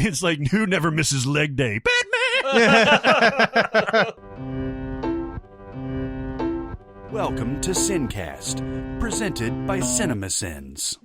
It's like who never misses leg day? Batman! Welcome to SinCast, presented by Cinemasins.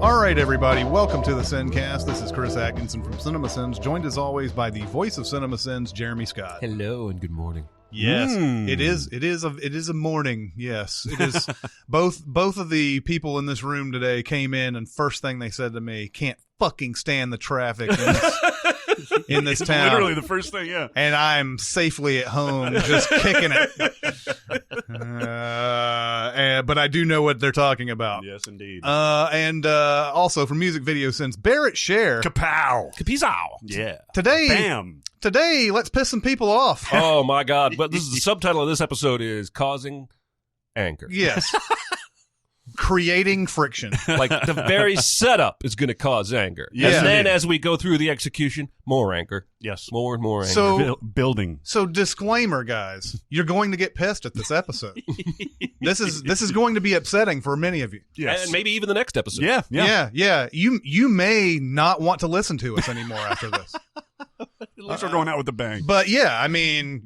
All right, everybody, welcome to the SinCast. This is Chris Atkinson from Cinemasins, joined as always by the voice of Cinemasins, Jeremy Scott. Hello and good morning. Yes, it is a morning. Yes, it is. both of the people in this room today came in, and first thing they said to me, "Can't fucking stand the traffic in this town." Literally the first thing, yeah. And I'm safely at home, just kicking it. But I do know what they're talking about. Yes, indeed. And also from Music Video Sense, Barrett Share. Kapow! Kapizow! Yeah. Today, let's piss some people off. Oh my God! But this is the subtitle of this episode is "Causing Anger." Yes. Creating friction. Like the very setup is going to cause anger. Yes, and then indeed. as we go through the execution, more anger. Yes. More and more anger. So- Building. So disclaimer, guys, you're going to get pissed at this episode. This is going to be upsetting for many of you. Yes. And maybe even the next episode. Yeah. You may not want to listen to us anymore after this. At least we're going out with a bang. But yeah, I mean,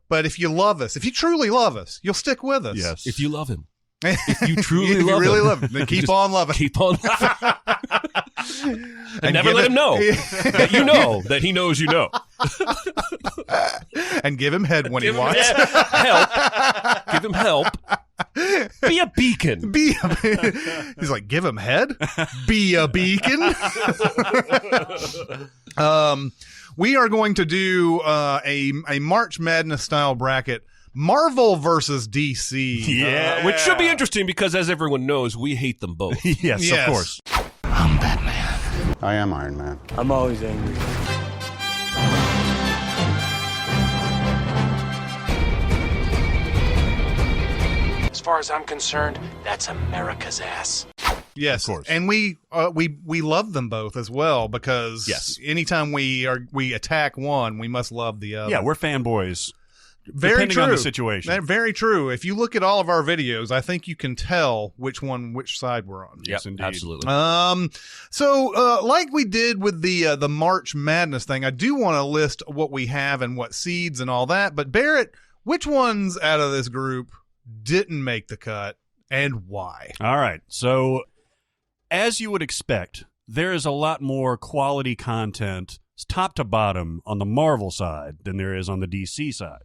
but if you love us, if you truly love us, you'll stick with us. Yes. If you love him. If you truly If you love really him. love him, then keep Just on loving. Keep on loving. And never give let it- him know that you know that he knows you know. And give him head when he Give him wants. help. Give him help. Be a beacon. He's like, give him head? Be a beacon? We are going to do a March Madness style bracket. Marvel versus DC. Yeah. Which should be interesting because, as everyone knows, we hate them both. Yes, Yes. of course. I'm Batman. I am Iron Man. I'm always angry. As far as I'm concerned, that's America's ass. Yes, Of course. and we love them both as well because Yes. anytime we attack one, we must love the other. Yeah, we're fanboys. very depending true. on the situation. Very true. If you look at all of our videos, I think you can tell which side we're on. Yes, indeed. Absolutely. So like we did with the March Madness thing, I do want to list what we have and what seeds and all that. But Barrett, which ones out of this group didn't make the cut and why? All right. So, as you would expect, there is a lot more quality content, top to bottom, on the Marvel side than there is on the DC side.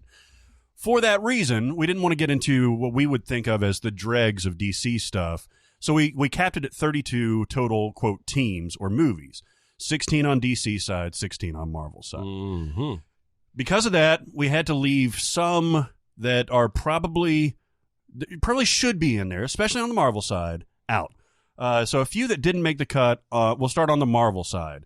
For that reason, we didn't want to get into what we would think of as the dregs of DC stuff. So we capped it at 32 total, quote, teams or movies. 16 on DC side, 16 on Marvel side. Mm-hmm. Because of that, we had to leave some that are probably should be in there, especially on the Marvel side, out. So a few that didn't make the cut, we'll start on the Marvel side.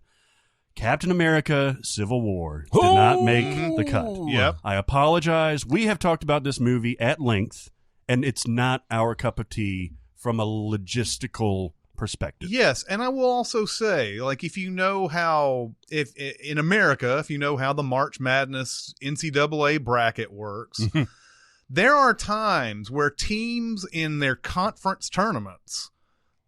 Captain America Civil War did not make the cut. Yep. I apologize. We have talked about this movie at length, and it's not our cup of tea from a logistical perspective. Yes, and I will also say, like, if you know how, if in America, if you know how the March Madness NCAA bracket works, there are times where teams in their conference tournaments,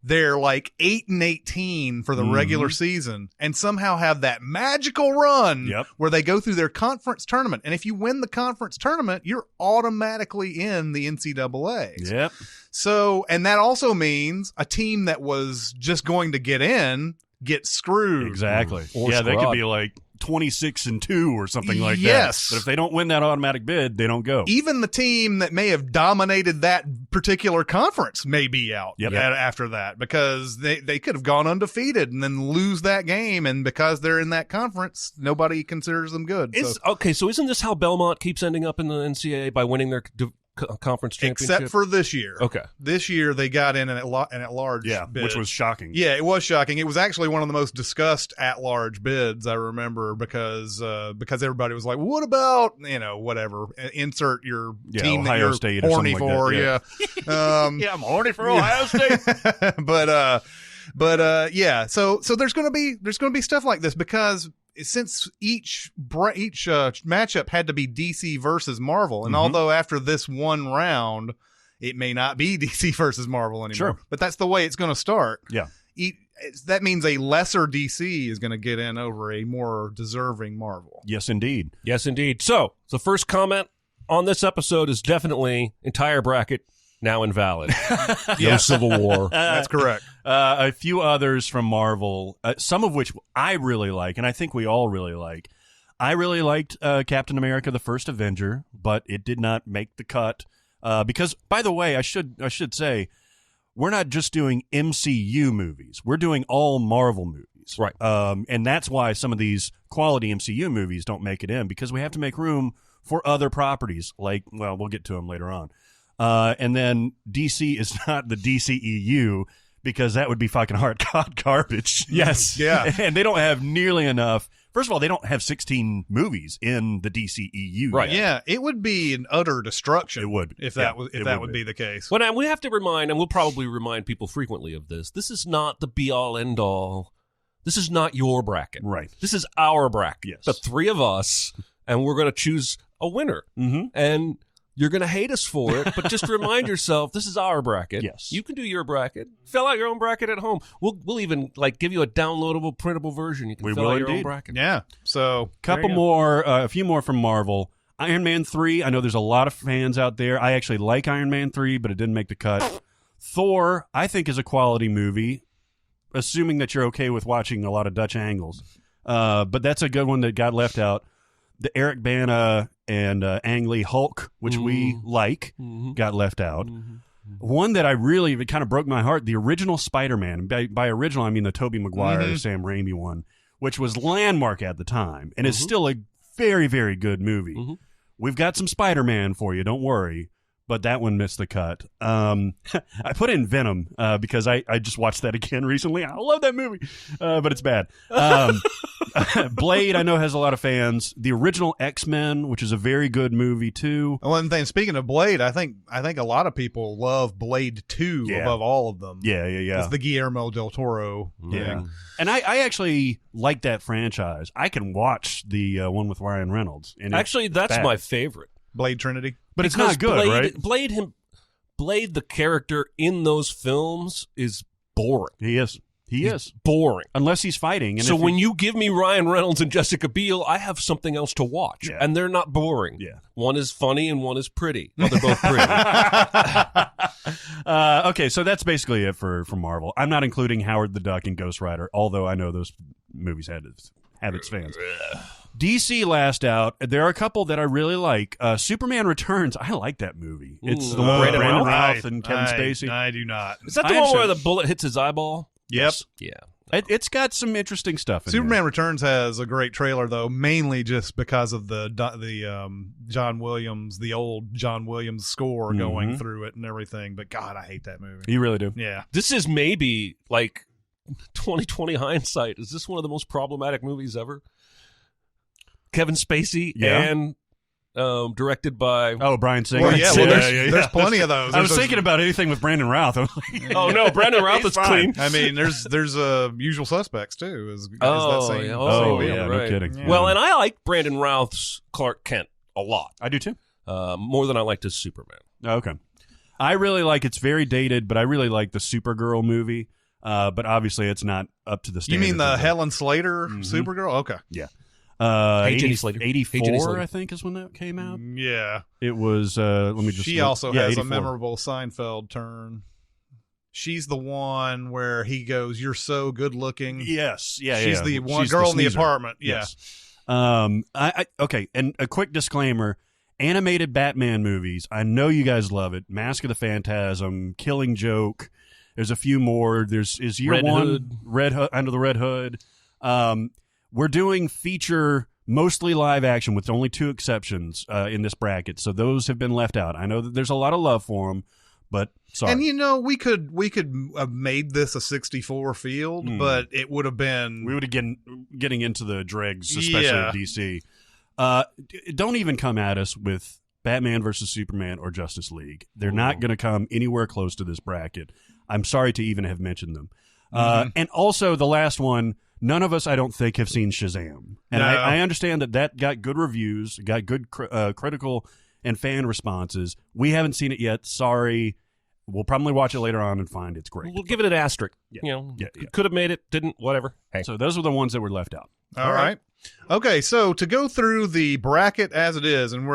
they're like 8-18 for the regular season and somehow have that magical run where they go through their conference tournament. And if you win the conference tournament, you're automatically in the NCAA. Yep. So, and that also means a team that was just going to get in gets screwed. Exactly. Or yeah, they could squad. be like 26-2 or something like Yes. that. But if they don't win that automatic bid, they don't go. Even the team that may have dominated that particular conference may be out after that because they could have gone undefeated and then lose that game. And because they're in that conference, nobody considers them good. So isn't this how Belmont keeps ending up in the NCAA by winning their conference championship? Except for this year. Okay. This year they got in an at-large bid. Which was shocking. Yeah, it was shocking. It was actually one of the most discussed at-large bids, I remember, because everybody was like, what about, whatever, insert your team Ohio that you're State or horny something like for. that, Yeah. I'm horny for Ohio State. But yeah, so there's going to be stuff like this because since each matchup had to be DC versus Marvel, and although after this one round, it may not be DC versus Marvel anymore, but that's the way it's going to start. Yeah. That means a lesser DC is going to get in over a more deserving Marvel. Yes, indeed. Yes, indeed. So the first comment on this episode is definitely entire bracket now invalid. No Civil War. That's correct. A few others from Marvel, some of which I really like, and I think we all really like. I really liked Captain America: The First Avenger, but it did not make the cut because, by the way, I should say, we're not just doing MCU movies. We're doing all Marvel movies. Right. And that's why some of these quality MCU movies don't make it in, because we have to make room for other properties, like, well, we'll get to them later on. And then DC is not the DCEU, because that would be fucking hard garbage. Yes. Yeah. And they don't have nearly enough. First of all, they don't have 16 movies in the DCEU. Right. yet. Yeah, it would be an utter destruction. It would. If Yeah, that was it that would would be the case. But we have to remind, and we'll probably remind people frequently of this, this is not the be-all, end-all. This is not your bracket. Right. This is our bracket. Yes. The three of us, and we're going to choose a winner. Mm-hmm. And you're going to hate us for it, but just remind yourself, this is our bracket. Yes. You can do your bracket. Fill out your own bracket at home. We'll even give you a downloadable, printable version. You can We fill will out your own indeed. bracket. Yeah. So Couple more, a few more from Marvel. Iron Man 3, I know there's a lot of fans out there. I actually like Iron Man 3, but it didn't make the cut. Thor, I think, is a quality movie, assuming that you're okay with watching a lot of Dutch angles. But that's a good one that got left out. The Eric Bana and Ang Lee Hulk, which we like, got left out. One that I really, it kind of broke my heart, the original Spider-Man. By original, I mean the Tobey Maguire, Sam Raimi one, which was landmark at the time, and is still a very, very good movie. We've got some Spider-Man for you, don't worry. But that one missed the cut. I put in Venom because I just watched that again recently. I love that movie, but it's bad. Blade, I know, has a lot of fans. The original X-Men, which is a very good movie too. one thing, speaking of Blade, I think a lot of people love Blade 2 above all of them. Yeah. It's the Guillermo del Toro thing. And I actually like that franchise. I can watch the one with Ryan Reynolds. And Actually, that's my favorite. Blade Trinity. But it's not good, right? Blade, the character in those films, is boring. He is. He's boring. Unless he's fighting. And so when you give me Ryan Reynolds and Jessica Biel, I have something else to watch. Yeah. And they're not boring. Yeah. One is funny and one is pretty. Well, they're both pretty. Okay, so that's basically it for Marvel. I'm not including Howard the Duck and Ghost Rider, although I know those movies have its fans. DC last out. There are a couple that I really like. Superman Returns. I like that movie. It's the one with Brandon Routh and Kevin Spacey. I do not. Is that the one where the bullet hits his eyeball? Yep. Yeah. It's got some interesting stuff in Superman Returns has a great trailer, though, mainly just because of the John Williams, the old John Williams score going through it and everything. But God, I hate that movie. You really do. Yeah. This is maybe 2020 hindsight. Is this one of the most problematic movies ever? Kevin Spacey and directed by Brian Singer. Well, there's plenty of those. I was thinking about anything with Brandon Routh. Oh no, Brandon Routh is clean. I mean, there's Usual Suspects too. Is that same no kidding. Yeah. Well, and I like Brandon Routh's Clark Kent a lot. I do too. More than I liked his Superman. Okay. I really like, it's very dated, but I really like the Supergirl movie. But obviously it's not up to the standard. You mean the Helen Slater Supergirl? Okay. Yeah. Jenny Slater. 84, I think, is when that came out. Yeah. It was, let me just She look. also Yeah, has 84. a memorable Seinfeld turn. She's the one where he goes, "You're so good looking." Yes. Yeah. She's yeah. the one She's girl in the sneezer. apartment. Yeah. Yes. Okay. And a quick disclaimer: animated Batman movies. I know you guys love it. Mask of the Phantasm, Killing Joke. There's a few more. Is year Red one Hood. Red Hood, Under the Red Hood. We're doing feature mostly live action with only 2 exceptions in this bracket, so those have been left out. I know that there's a lot of love for them, but sorry. And we could have made this a 64 field, but it would have been. We would have getting into the dregs, especially Yeah. with DC. Don't even come at us with Batman versus Superman or Justice League. They're not going to come anywhere close to this bracket. I'm sorry to even have mentioned them. And also the last one, none of us, I don't think, have seen Shazam. And No. I understand that got good reviews, got good critical and fan responses. We haven't seen it yet. Sorry. We'll probably watch it later on and find it's great. We'll give it an asterisk. Yeah. You know, Yeah. could have made it, didn't, whatever. Hey. So those were the ones that were left out. All right. Okay, so to go through the bracket as it is, and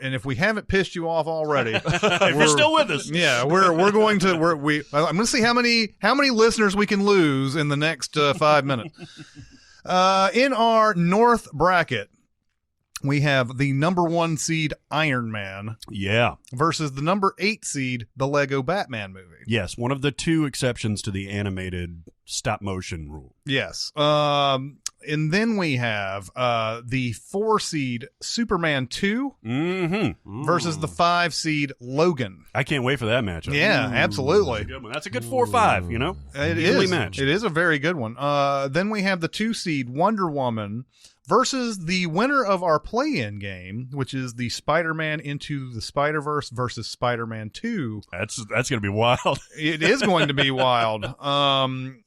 if we haven't pissed you off already, If you're still with us. yeah, we're going to I'm going to see how many listeners we can lose in the next 5 minutes. In our North bracket, we have the number 1 seed Iron Man Yeah. versus the number 8 seed the Lego Batman movie. Yes, one of the 2 exceptions to the animated stop motion rule. Yes. And then we have the 4 seed Superman 2 Mm-hmm. versus the 5 seed Logan. I can't wait for that matchup. Yeah, That's absolutely. a good one. That's a good 4-5, you know? It Evenly is. matched. It is a very good one. Then we have the 2 seed Wonder Woman versus the winner of our play-in game, which is the Spider-Man Into the Spider-Verse versus Spider-Man 2. That's going to be wild. It is going to be wild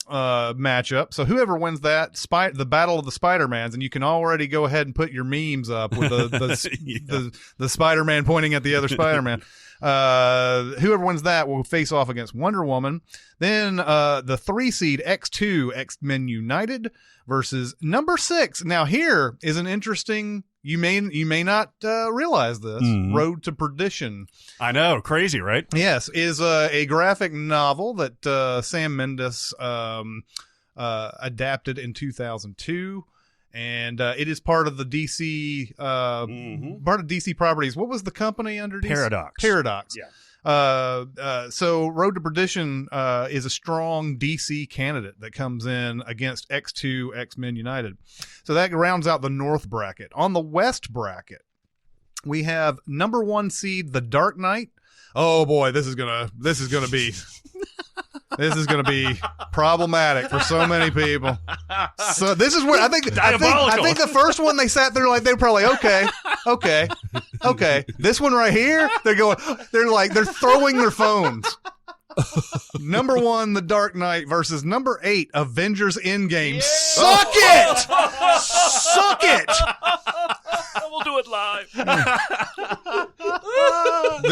matchup. So whoever wins that, the Battle of the Spider-Mans, and you can already go ahead and put your memes up with the Spider-Man pointing at the other Spider-Man. Whoever wins that will face off against Wonder Woman. Then the 3 seed X2 X-Men United versus number 6. Now here is an interesting. You may not realize this. Road to Perdition. I know, crazy, right? Yes, is a graphic novel that Sam Mendes adapted in 2002. And it is part of the DC, part of DC Properties. What was the company under DC? Paradox. Yeah. So Road to Perdition is a strong DC candidate that comes in against X2 X-Men United. So that rounds out the North bracket. On the West bracket, we have number 1 seed The Dark Knight. Oh boy, this is gonna be problematic for so many people. So this is where I think the first one they sat there like they're probably okay. This one right here, they're throwing their phones. Number 1, The Dark Knight versus number 8, Avengers Endgame. Suck it! Suck it! We'll do it live.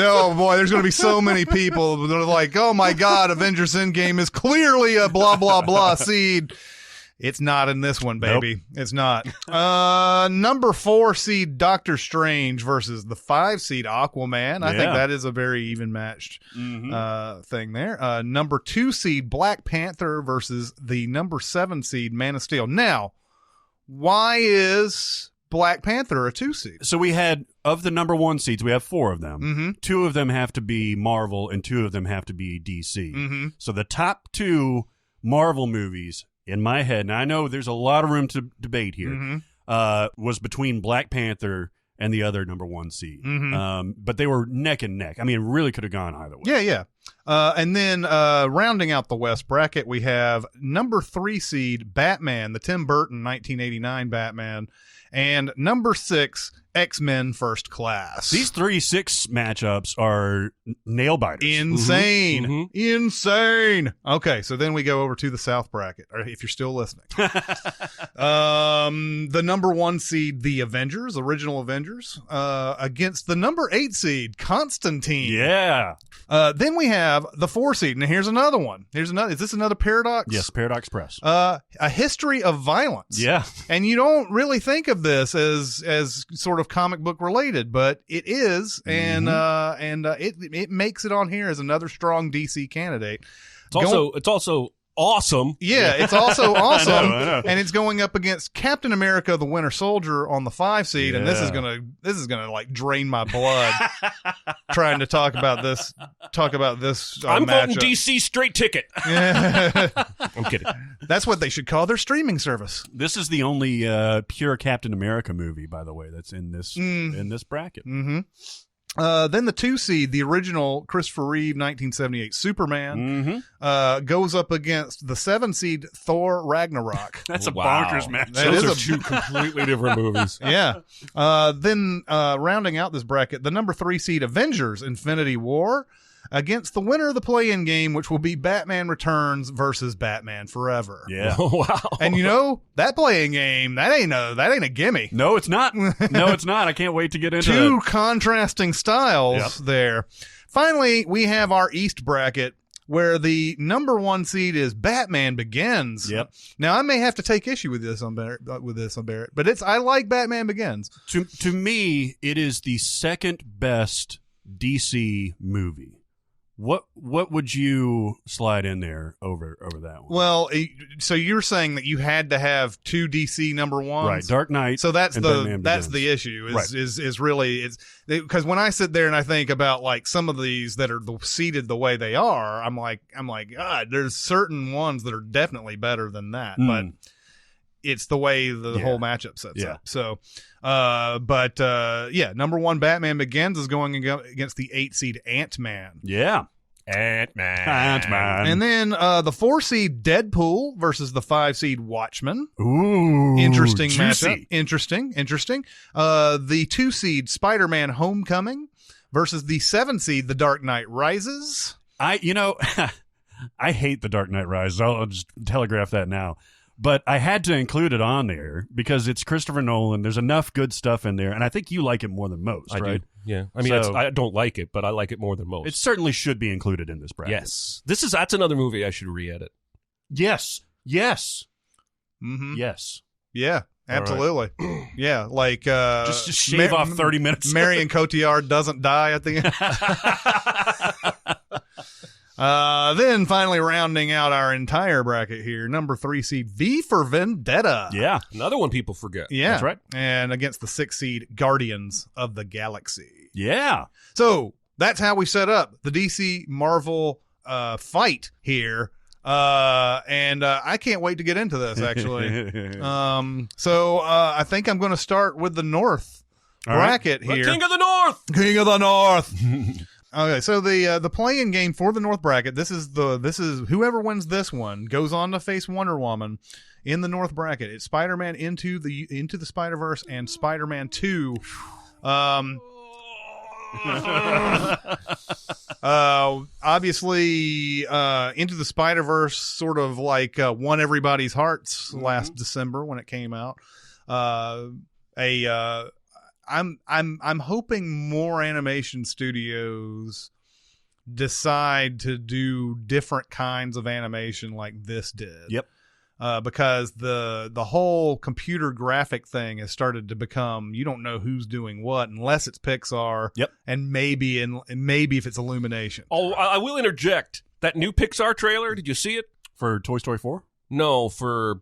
Oh boy, there's going to be so many people that are like, oh my God, Avengers Endgame is clearly a blah, blah, blah seed. It's not in this one, baby. Nope. It's not. Number 4 seed Doctor Strange versus the 5 seed Aquaman. I think that is a very even matched thing there. Number 2 seed Black Panther versus the number 7 seed Man of Steel. Now, why is Black Panther a 2 seed? So we had, of the number 1 seeds, we have 4 of them. 2 of them have to be Marvel and 2 of them have to be DC. So the top 2 Marvel movies in my head, and I know there's a lot of room to debate here, was between Black Panther and the other number 1 seed. But they were neck and neck. I mean, it really could have gone either way. Yeah. And then rounding out the West bracket, we have number 3 seed Batman, the Tim Burton 1989 Batman, and number 6 X-Men First Class. These 3-6 matchups are nail biters. Insane. Insane. Okay, so then we go over to the South bracket, or if you're still listening. The number 1 seed, the Avengers, original Avengers, against the number 8 seed, Constantine. Yeah. Then we have the 4 seed, and here's another one. Is this another Paradox? Yes, Paradox Press. A History of Violence. Yeah. And you don't really think of this as sort of comic book related, but it is, and it makes it on here as another strong DC candidate. It's also awesome. Yeah, it's also awesome. I know. And it's going up against Captain America the Winter Soldier on the 5 seed, and this is gonna like drain my blood trying to talk about this I'm voting matchup. DC straight ticket. I'm kidding. That's what they should call their streaming service. This is the only pure Captain America movie, by the way, that's in this bracket. Then the 2 seed, the original Christopher Reeve 1978 Superman, goes up against the 7 seed Thor Ragnarok. That's a Wow. bonkers match. Those are 2 completely different movies. Yeah. Then rounding out this bracket, the number 3 seed Avengers Infinity War against the winner of the play-in game, which will be Batman Returns versus Batman Forever. Yeah. Wow. And that play-in game, that ain't a gimme. No, it's not. No, it's not. I can't wait to get into Two it. contrasting styles there. Finally, we have our East bracket, where the number 1 seed is Batman Begins. Yep. Now, I may have to take issue with this on Barrett, but I like Batman Begins. To me, it is the second best DC movie. What would you slide in there over that one? Well, so you're saying that you had to have 2 DC number 1s, Right, Dark Knight. So that's and the Batman that's Begins. the issue. Right. Is really because when I sit there and I think about like some of these that are seated the way they are, I'm like, God, there's certain ones that are definitely better than that, but it's the way the whole matchup sets up. So, number 1 Batman Begins is going against the 8 seed Ant-Man. Yeah. Ant-Man. And then the 4 seed Deadpool versus the 5 seed Watchmen. Ooh. Interesting juicy. matchup. Interesting. The 2 seed Spider-Man Homecoming versus the 7 seed The Dark Knight Rises. I hate The Dark Knight Rises. I'll just telegraph that now. But I had to include it on there because it's Christopher Nolan. There's enough good stuff in there, and I think you like it more than most, I right? do. Yeah. I mean, I don't like it, but I like it more than most. It certainly should be included in this bracket. Yes. That's another movie I should re-edit. Yes. Mm-hmm. Yes. Yeah, absolutely. Yeah, like Just shave off 30 minutes. Marion Cotillard doesn't die at the end. Then finally rounding out our entire bracket here, number 3 seed V for Vendetta. Yeah. Another one people forget. Yeah. That's right. And against the 6 seed Guardians of the Galaxy. Yeah. So that's how we set up the DC Marvel fight here. And I can't wait to get into this, actually. So I think I'm going to start with the North bracket here. The King of the North! King of the North! Okay, so the play-in game for the North bracket, this is whoever wins this one goes on to face Wonder Woman in the North bracket. It's Spider-Man into the Spider-Verse and Spider-Man 2. Obviously, Into the Spider-Verse sort of like won everybody's hearts last December when it came out. I'm hoping more animation studios decide to do different kinds of animation like this did. Yep. Because the whole computer graphic thing has started to become, you don't know who's doing what unless it's Pixar. Yep. And maybe if it's Illumination. Oh, I will interject. That new Pixar trailer, did you see it? For Toy Story 4? No, for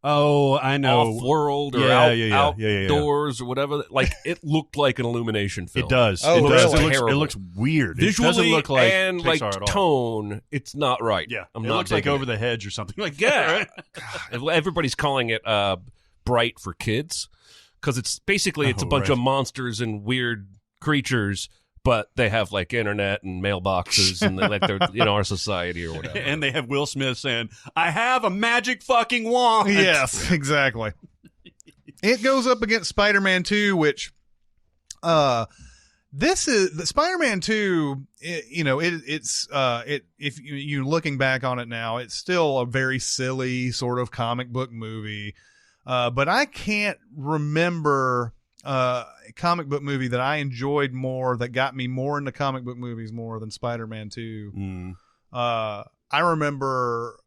Oh, I know. Off-World or Outdoors or whatever. Like, it looked like an Illumination film. It does. Oh, it does. really? It looks weird. Visually it doesn't look like and Pixar like at all. tone, it's not right. Yeah. I'm it not looks like digging Over it. the Hedge or something like Yeah. that. Everybody's calling it Bright for kids because it's basically it's a bunch of monsters and weird creatures, but they have like internet and mailboxes and like they're our society or whatever. And they have Will Smith saying, "I have a magic fucking wand." Yes, exactly. It goes up against Spider-Man 2, which this is the Spider-Man 2, if you're looking back on it now, it's still a very silly sort of comic book movie. But I can't remember a comic book movie that I enjoyed more, that got me more into comic book movies more than Spider-Man 2. I remember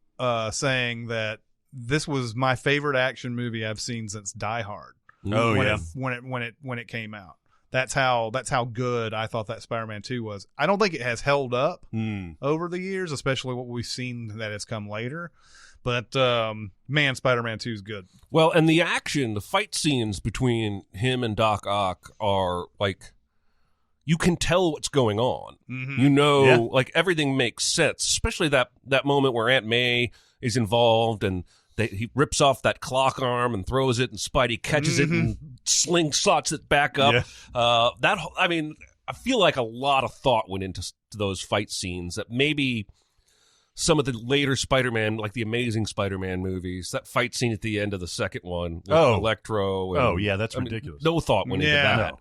saying that this was my favorite action movie I've seen since Die Hard. Oh, when it came out. That's how good I thought that Spider-Man 2 was. I don't think it has held up over the years, especially what we've seen that has come later. But man, Spider-Man 2 is good. Well, and the action, the fight scenes between him and Doc Ock are like, you can tell what's going on. Mm-hmm. Like everything makes sense, especially that moment where Aunt May is involved and he rips off that clock arm and throws it, and Spidey catches it and slingshots it back up. Yeah. I feel like a lot of thought went into those fight scenes that maybe some of the later Spider-Man, like the Amazing Spider-Man movies, that fight scene at the end of the second one with Electro. And, that's ridiculous. No thought went into that.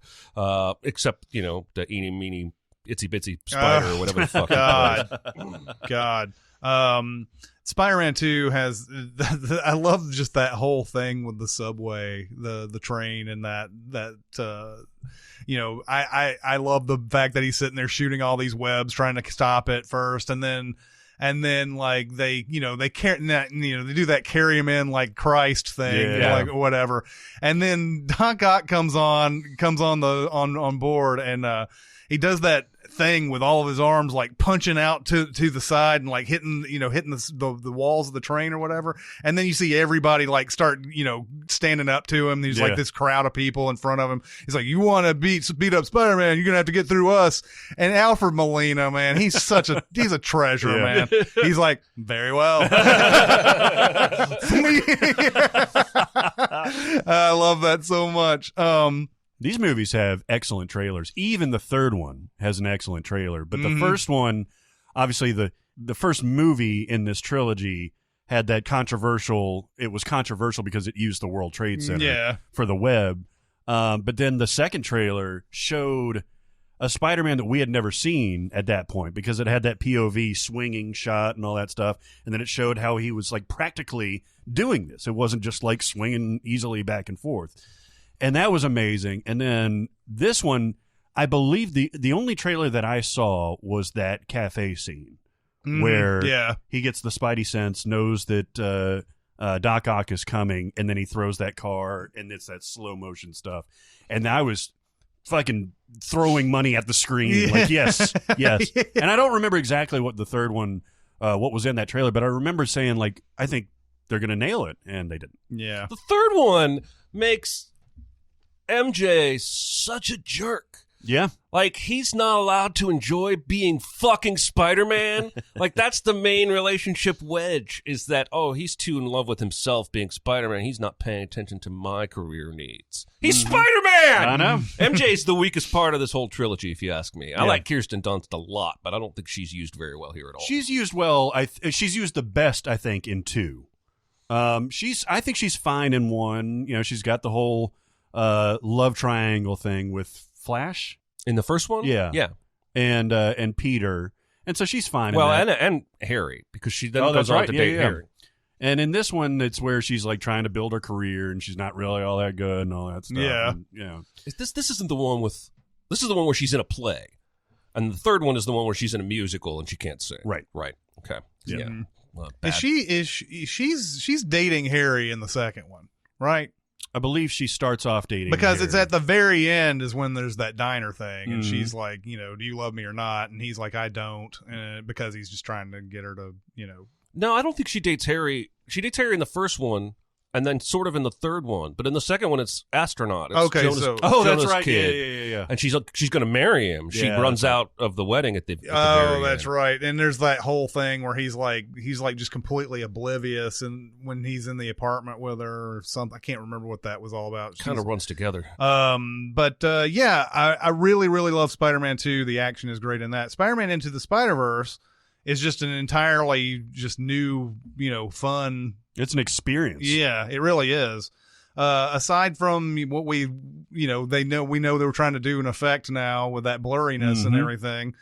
Except, the eeny, meeny, itsy bitsy spider or whatever the fuck. God. Spider-Man 2 has I love just that whole thing with the subway, the train, and that I love the fact that he's sitting there shooting all these webs trying to stop it first, and then like they do that carry him in like Christ thing, like whatever, and then Doc Ock comes on board, and he does that thing with all of his arms like punching out to the side and like hitting the walls of the train or whatever, and then you see everybody like start standing up to him. There's like this crowd of people in front of him. He's like, you want to beat up Spider-Man, you're gonna have to get through us. And Alfred Molina, man, he's a treasure, man. He's like, very well. I love that so much. These movies have excellent trailers. Even the third one has an excellent trailer. But the first one, obviously the first movie in this trilogy had that controversial, it was controversial because it used the World Trade Center for the web. But then the second trailer showed a Spider-Man that we had never seen at that point because it had that POV swinging shot and all that stuff. And then it showed how he was like practically doing this. It wasn't just like swinging easily back and forth. And that was amazing. And then this one, I believe the only trailer that I saw was that cafe scene where he gets the Spidey sense, knows that Doc Ock is coming, and then he throws that car, and it's that slow motion stuff. And I was fucking throwing money at the screen. Like, yes. And I don't remember exactly what the third one, what was in that trailer, but I remember saying, like, I think they're going to nail it, and they didn't. Yeah. The third one makes MJ such a jerk. Yeah. Like, he's not allowed to enjoy being fucking Spider-Man. Like, that's the main relationship wedge, is that, he's too in love with himself being Spider-Man. He's not paying attention to my career needs. He's Spider-Man! I know. MJ's the weakest part of this whole trilogy, if you ask me. I like Kirsten Dunst a lot, but I don't think she's used very well here at all. She's used well. She's used the best, I think, in 2. I think she's fine in 1. She's got the whole love triangle thing with Flash in the first one, and Peter, and so she's fine. Well, in that. and Harry, because she then goes on to date Harry. And in this one, it's where she's like trying to build her career, and she's not really all that good and all that stuff. Yeah, and, This isn't the one with. This is the one where she's in a play, and the third one is the one where she's in a musical and she can't sing. Right. Okay. Yeah. Well, she's dating Harry in the second one, right? I believe she starts off dating because Harry. It's at the very end is when there's that diner thing, and she's like, do you love me or not? And he's like, I don't, because he's just trying to get her to, No, I don't think she dates Harry. She dates Harry in the first one, and then sort of in the third one. But in the second one, it's Astronaut. It's Jonas, Jonas' that's right. Kid. Yeah. And she's going to marry him. She runs out of the wedding at the very that's end. right. And there's that whole thing where he's like just completely oblivious, and when he's in the apartment with her or something, I can't remember what that was all about. Kind of runs together. I really, really love Spider-Man 2. The action is great in that. Spider-Man Into the Spider-Verse is just an entirely just new, fun. It's an experience. Yeah, it really is. Aside from what we know they were trying to do an effect now with that blurriness and everything.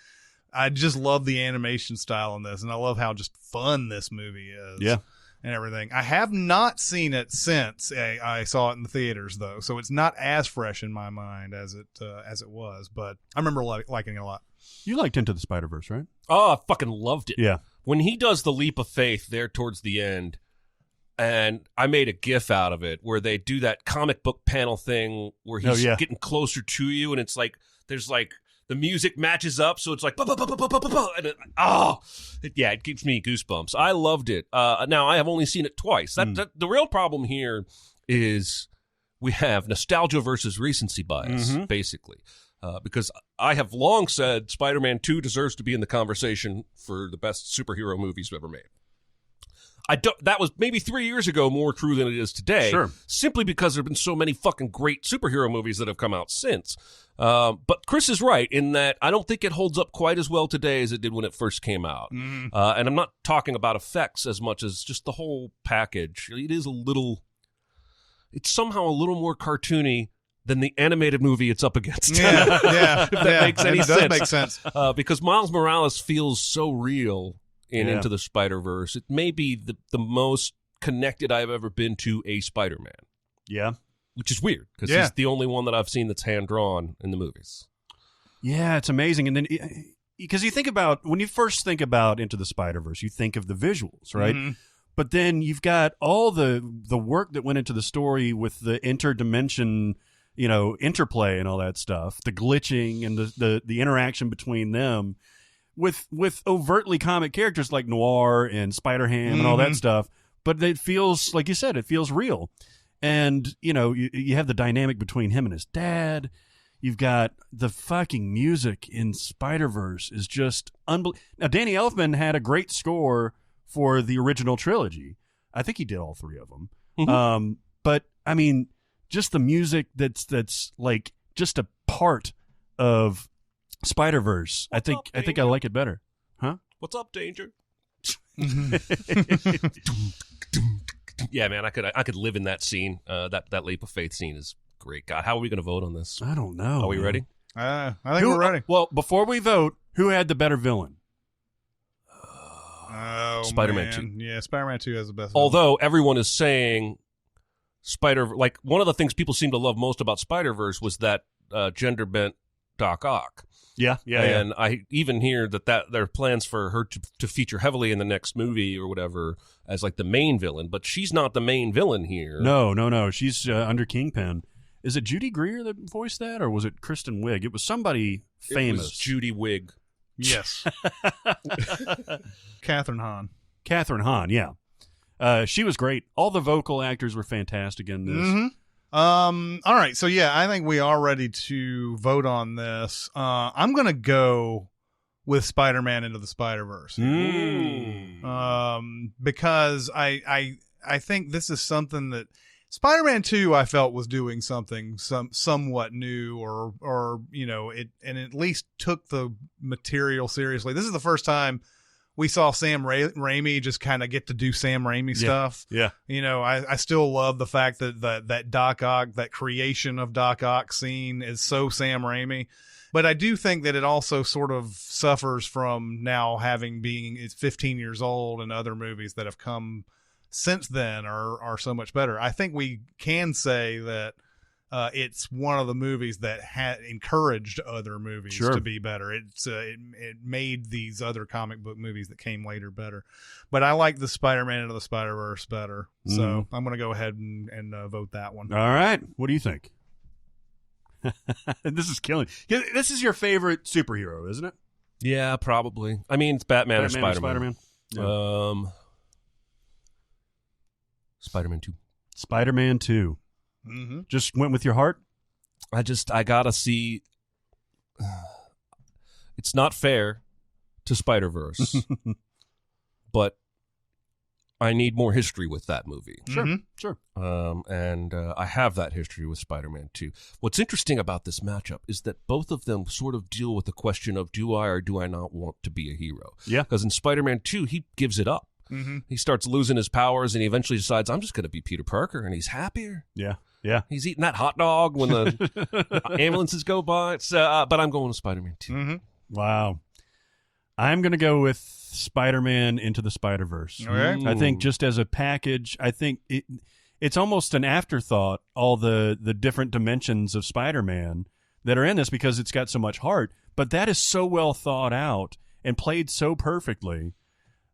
I just love the animation style in this, and I love how just fun this movie is. Yeah. And everything. I have not seen it since I saw it in the theaters, though, so it's not as fresh in my mind as it was. But I remember liking it a lot. You liked Into the Spider-Verse, right? Oh, I fucking loved it. Yeah. When he does the leap of faith there towards the end, and I made a GIF out of it where they do that comic book panel thing where he's getting closer to you, and it's like there's like the music matches up, so it's like and it gives me goosebumps. I loved it. Now I have only seen it twice. That the real problem here is we have nostalgia versus recency bias, basically. Because I have long said Spider-Man 2 deserves to be in the conversation for the best superhero movies ever made. That was maybe 3 years ago more true than it is today. Sure. Simply because there have been so many fucking great superhero movies that have come out since. But Chris is right in that I don't think it holds up quite as well today as it did when it first came out. And I'm not talking about effects as much as just the whole package. It's somehow a little more cartoony than the animated movie it's up against. Yeah, If that makes any it sense. does make sense. Because Miles Morales feels so real in Yeah. Into the Spider-Verse. It may be the most connected I've ever been to a Spider-Man, Yeah. which is weird because Yeah. he's the only one that I've seen that's hand-drawn in the movies. Yeah, it's amazing. And then, because you think about, when you first think about Into the Spider-Verse, you think of the visuals, right? Mhm. But then you've got all the work that went into the story with the interdimension, interplay and all that stuff, the glitching and the interaction between them with overtly comic characters like Noir and Spider-Ham and all that stuff. But it feels, like you said, it feels real. And, you have the dynamic between him and his dad. You've got the fucking music in Spider-Verse is just unbelievable. Now, Danny Elfman had a great score for the original trilogy. I think he did all three of them. Mm-hmm. But I mean, just the music that's like just a part of Spider-Verse. I think I like it better. Huh? What's up, Danger? Yeah, man, I could live in that scene. That leap of faith scene is great. God, how are we going to vote on this? I don't know. Are we ready? I think we're ready. Well, before we vote, who had the better villain? Oh, Spider-Man man. 2. Yeah, Spider-Man 2 has the best. Although everyone is saying one of the things people seem to love most about Spider-Verse was that gender bent Doc Ock. Yeah. And I even hear that there are plans for her to feature heavily in the next movie or whatever as like the main villain, but she's not the main villain here. No. She's under Kingpin. Is it Judy Greer that voiced that, or was it Kristen Wiig? It was somebody famous. It was Judy Wig. Yes. Catherine Hahn. Catherine Hahn, yeah. She was great. All the vocal actors were fantastic in this. Mm-hmm. All right. So, yeah, I think we are ready to vote on this. I'm going to go with Spider-Man Into the Spider-Verse. Because I think this is something that Spider-Man 2 I felt was doing something somewhat new or it at least took the material seriously. This is the first time we saw Sam Raimi just kind of get to do Sam Raimi stuff. Yeah. I still love the fact that Doc Ock, that creation of Doc Ock scene is so Sam Raimi. But I do think that it also sort of suffers from now it's 15 years old, and other movies that have come since then are so much better. I think we can say that it's one of the movies that had encouraged other movies to be better. It made these other comic book movies that came later better. But I like the Spider-Man Into the Spider-Verse better. So I'm going to go ahead and vote that one. All right. What do you think? This is killing. This is your favorite superhero, isn't it? Yeah, probably. I mean, it's Batman or Spider-Man. Yeah. Spider-Man 2. Spider-Man 2. Mm-hmm. Just went with your heart? I gotta see. It's not fair to Spider-Verse, but I need more history with that movie. Sure. And I have that history with Spider-Man 2. What's interesting about this matchup is that both of them sort of deal with the question of do I or do I not want to be a hero? Yeah. Because in Spider-Man 2, he gives it up. Mm-hmm. He starts losing his powers, and he eventually decides, I'm just going to be Peter Parker, and he's happier. Yeah. He's eating that hot dog when the ambulances go by. But I'm going with Spider-Man 2. Mm-hmm. Wow. I'm going to go with Spider-Man Into the Spider-Verse. Okay. I think just as a package, I think it's almost an afterthought, all the different dimensions of Spider-Man that are in this, because it's got so much heart. But that is so well thought out and played so perfectly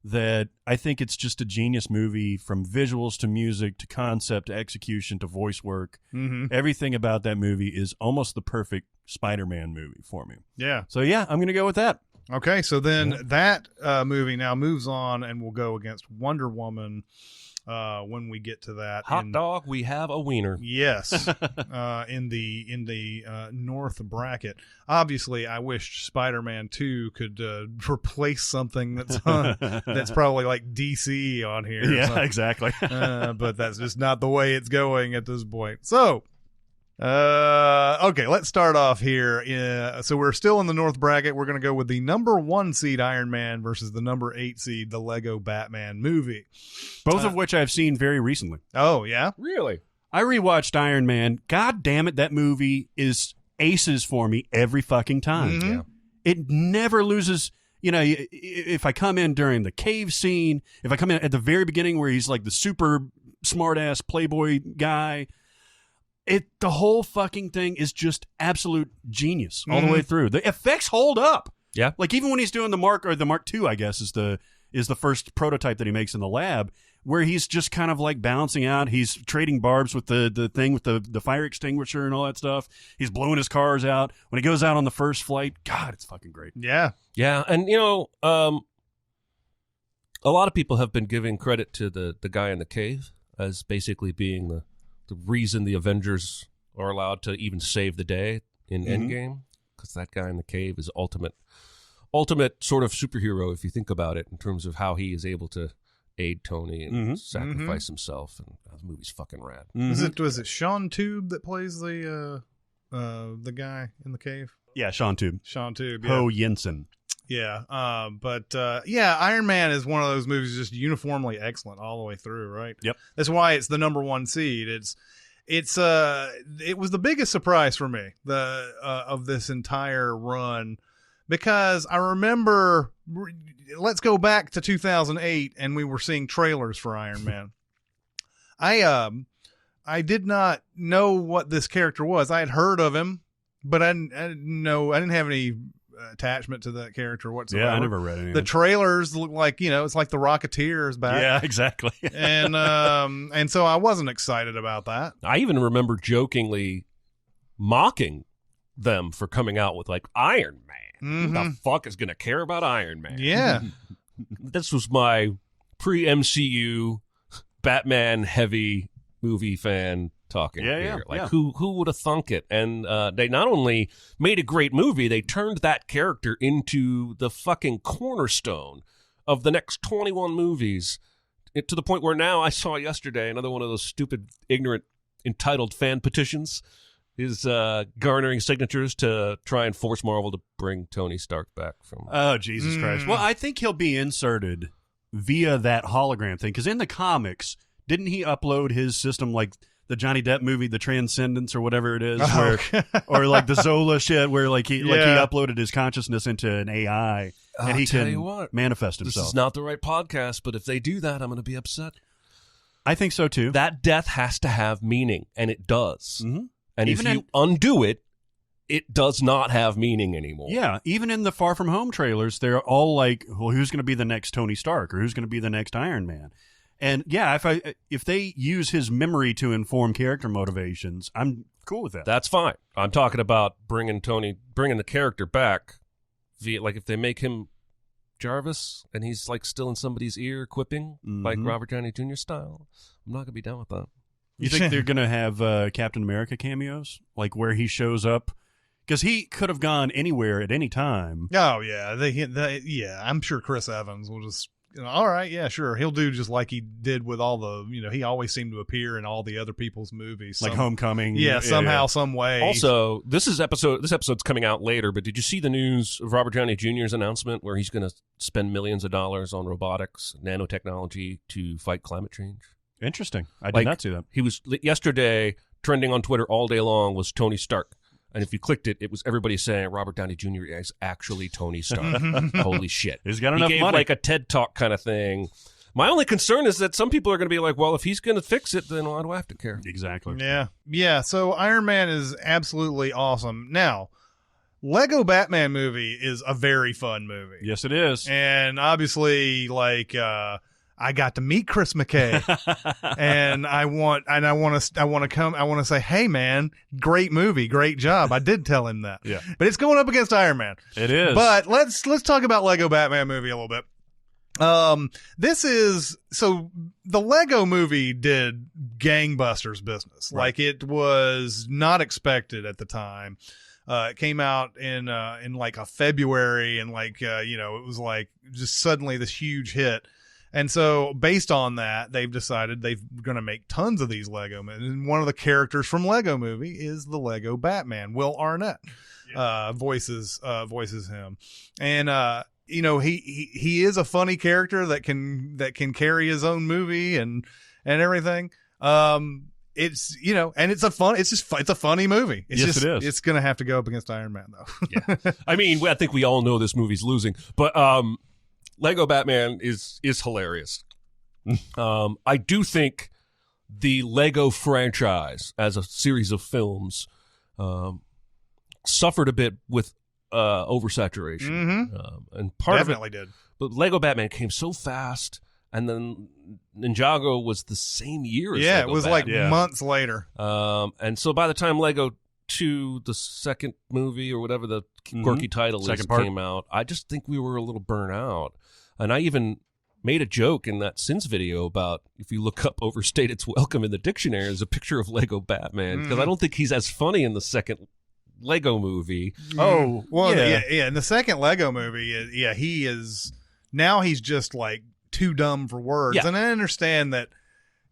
that I think it's just a genius movie, from visuals to music to concept to execution to voice work. Mm-hmm. Everything about that movie is almost the perfect Spider-Man movie for me. Yeah. So, yeah, I'm going to go with that. Okay, so then that movie now moves on and will go against Wonder Woman when we get to that. Hot dog, we have a wiener. Yes, in the North bracket. Obviously, I wish Spider-Man 2 could replace something that's probably like DC on here. Yeah, exactly. But that's just not the way it's going at this point. So, okay, let's start off here. So we're still in the North bracket. We're going to go with the number 1 seed Iron Man versus the number 8 seed the Lego Batman movie. Both of which I've seen very recently. Oh, yeah? Really? I rewatched Iron Man. God damn it, that movie is aces for me every fucking time. Mhm. Yeah. It never loses. You know, if I come in during the cave scene, if I come in at the very beginning where he's like the super smart-ass playboy guy, the whole fucking thing is just absolute genius all the way through. The effects hold up. Yeah. Like even when he's doing the Mark II, I guess is the first prototype that he makes in the lab, where he's just kind of like balancing out. He's trading barbs with the thing with the fire extinguisher and all that stuff. He's blowing his cars out. When he goes out on the first flight, God, it's fucking great. Yeah. Yeah, and a lot of people have been giving credit to the guy in the cave as basically being the reason the Avengers are allowed to even save the day in Endgame, because that guy in the cave is ultimate sort of superhero if you think about it, in terms of how he is able to aid Tony and sacrifice himself, and the movie's fucking rad. Was it Sean Tube that plays the guy in the cave? Yeah, Sean Tube. Sean Tube. Yeah. Ho Jensen. Yeah. Iron Man is one of those movies just uniformly excellent all the way through, right? Yep. That's why it's the number one seed. It was the biggest surprise for me of this entire run, because I remember, let's go back to 2008 and we were seeing trailers for Iron Man. I did not know what this character was. I had heard of him, but I didn't have any attachment to that character whatsoever. Yeah, I never read any. The trailers look like, it's like the Rocketeer is back. Yeah, exactly. and so I wasn't excited about that. I even remember jokingly mocking them for coming out with like Iron Man. Who the fuck is going to care about Iron Man? Yeah. This was my pre-MCU Batman heavy movie fan talking here. Who would have thunk it? And they not only made a great movie, they turned that character into the fucking cornerstone of the next 21 movies, to the point where now I saw yesterday another one of those stupid, ignorant, entitled fan petitions is garnering signatures to try and force Marvel to bring Tony Stark back from... Oh, Jesus Christ. Well, I think he'll be inserted via that hologram thing, because in the comics, didn't he upload his system like the Johnny Depp movie, The Transcendence, or whatever it is, or like the Zola shit, where he uploaded his consciousness into an AI, and he can manifest himself. This is not the right podcast, but if they do that, I'm going to be upset. I think so, too. That death has to have meaning, and it does. Mm-hmm. And even if you undo it, it does not have meaning anymore. Yeah, even in the Far From Home trailers, they're all like, well, who's going to be the next Tony Stark, or who's going to be the next Iron Man? And yeah, if they use his memory to inform character motivations, I'm cool with that. That's fine. I'm talking about bringing the character back via, like, if they make him Jarvis and he's like still in somebody's ear quipping, like Robert Downey Jr. style, I'm not going to be down with that. You think they're going to have Captain America cameos, like where he shows up? Because he could have gone anywhere at any time. Oh, yeah. I'm sure Chris Evans will just, all right, yeah, sure. He'll do just like he did with all the, he always seemed to appear in all the other people's movies. Like Homecoming. Yeah, somehow, some way. Also, this episode's coming out later, but did you see the news of Robert Downey Jr.'s announcement where he's going to spend millions of dollars on robotics, nanotechnology to fight climate change? Interesting. I did not see that. He was yesterday trending on Twitter all day long was Tony Stark. And if you clicked it, it was everybody saying Robert Downey Jr. is actually Tony Stark. Holy shit. He's got enough money. He gave like a TED Talk kind of thing. My only concern is that some people are going to be like, well, if he's going to fix it, then why do I have to care? Exactly. Yeah. Yeah. So Iron Man is absolutely awesome. Now, Lego Batman movie is a very fun movie. Yes, it is. And obviously, I got to meet Chris McKay, and I want to say, hey man, great movie, great job. I did tell him that. Yeah. But it's going up against Iron Man. It is. But let's talk about Lego Batman movie a little bit. The Lego movie did gangbusters business. Right. Like, it was not expected at the time. It came out in like a February, and it was like just suddenly this huge hit. And so based on that, they've decided they're going to make tons of these Lego men. And one of the characters from Lego movie is the Lego Batman. Will Arnett voices him. And he is a funny character that can carry his own movie and everything. it's, you know, and it's a funny movie. It is. It's going to have to go up against Iron Man, though. Yeah. I mean, I think we all know this movie's losing, but Lego Batman is hilarious. I do think the Lego franchise as a series of films suffered a bit with oversaturation. And part Definitely of it did. But Lego Batman came so fast, and then Ninjago was the same year as Lego it was Batman. like months later. And so by the time Lego 2, the second movie or whatever the quirky title is, came out, I just think we were a little burnt out. And I even made a joke in that Sins video about if you look up "overstayed its welcome" in the dictionary, there's a picture of Lego Batman, because I don't think he's as funny in the second Lego movie. Oh, well, yeah. In the second Lego movie, he is, now he's just like too dumb for words. Yeah. And I understand that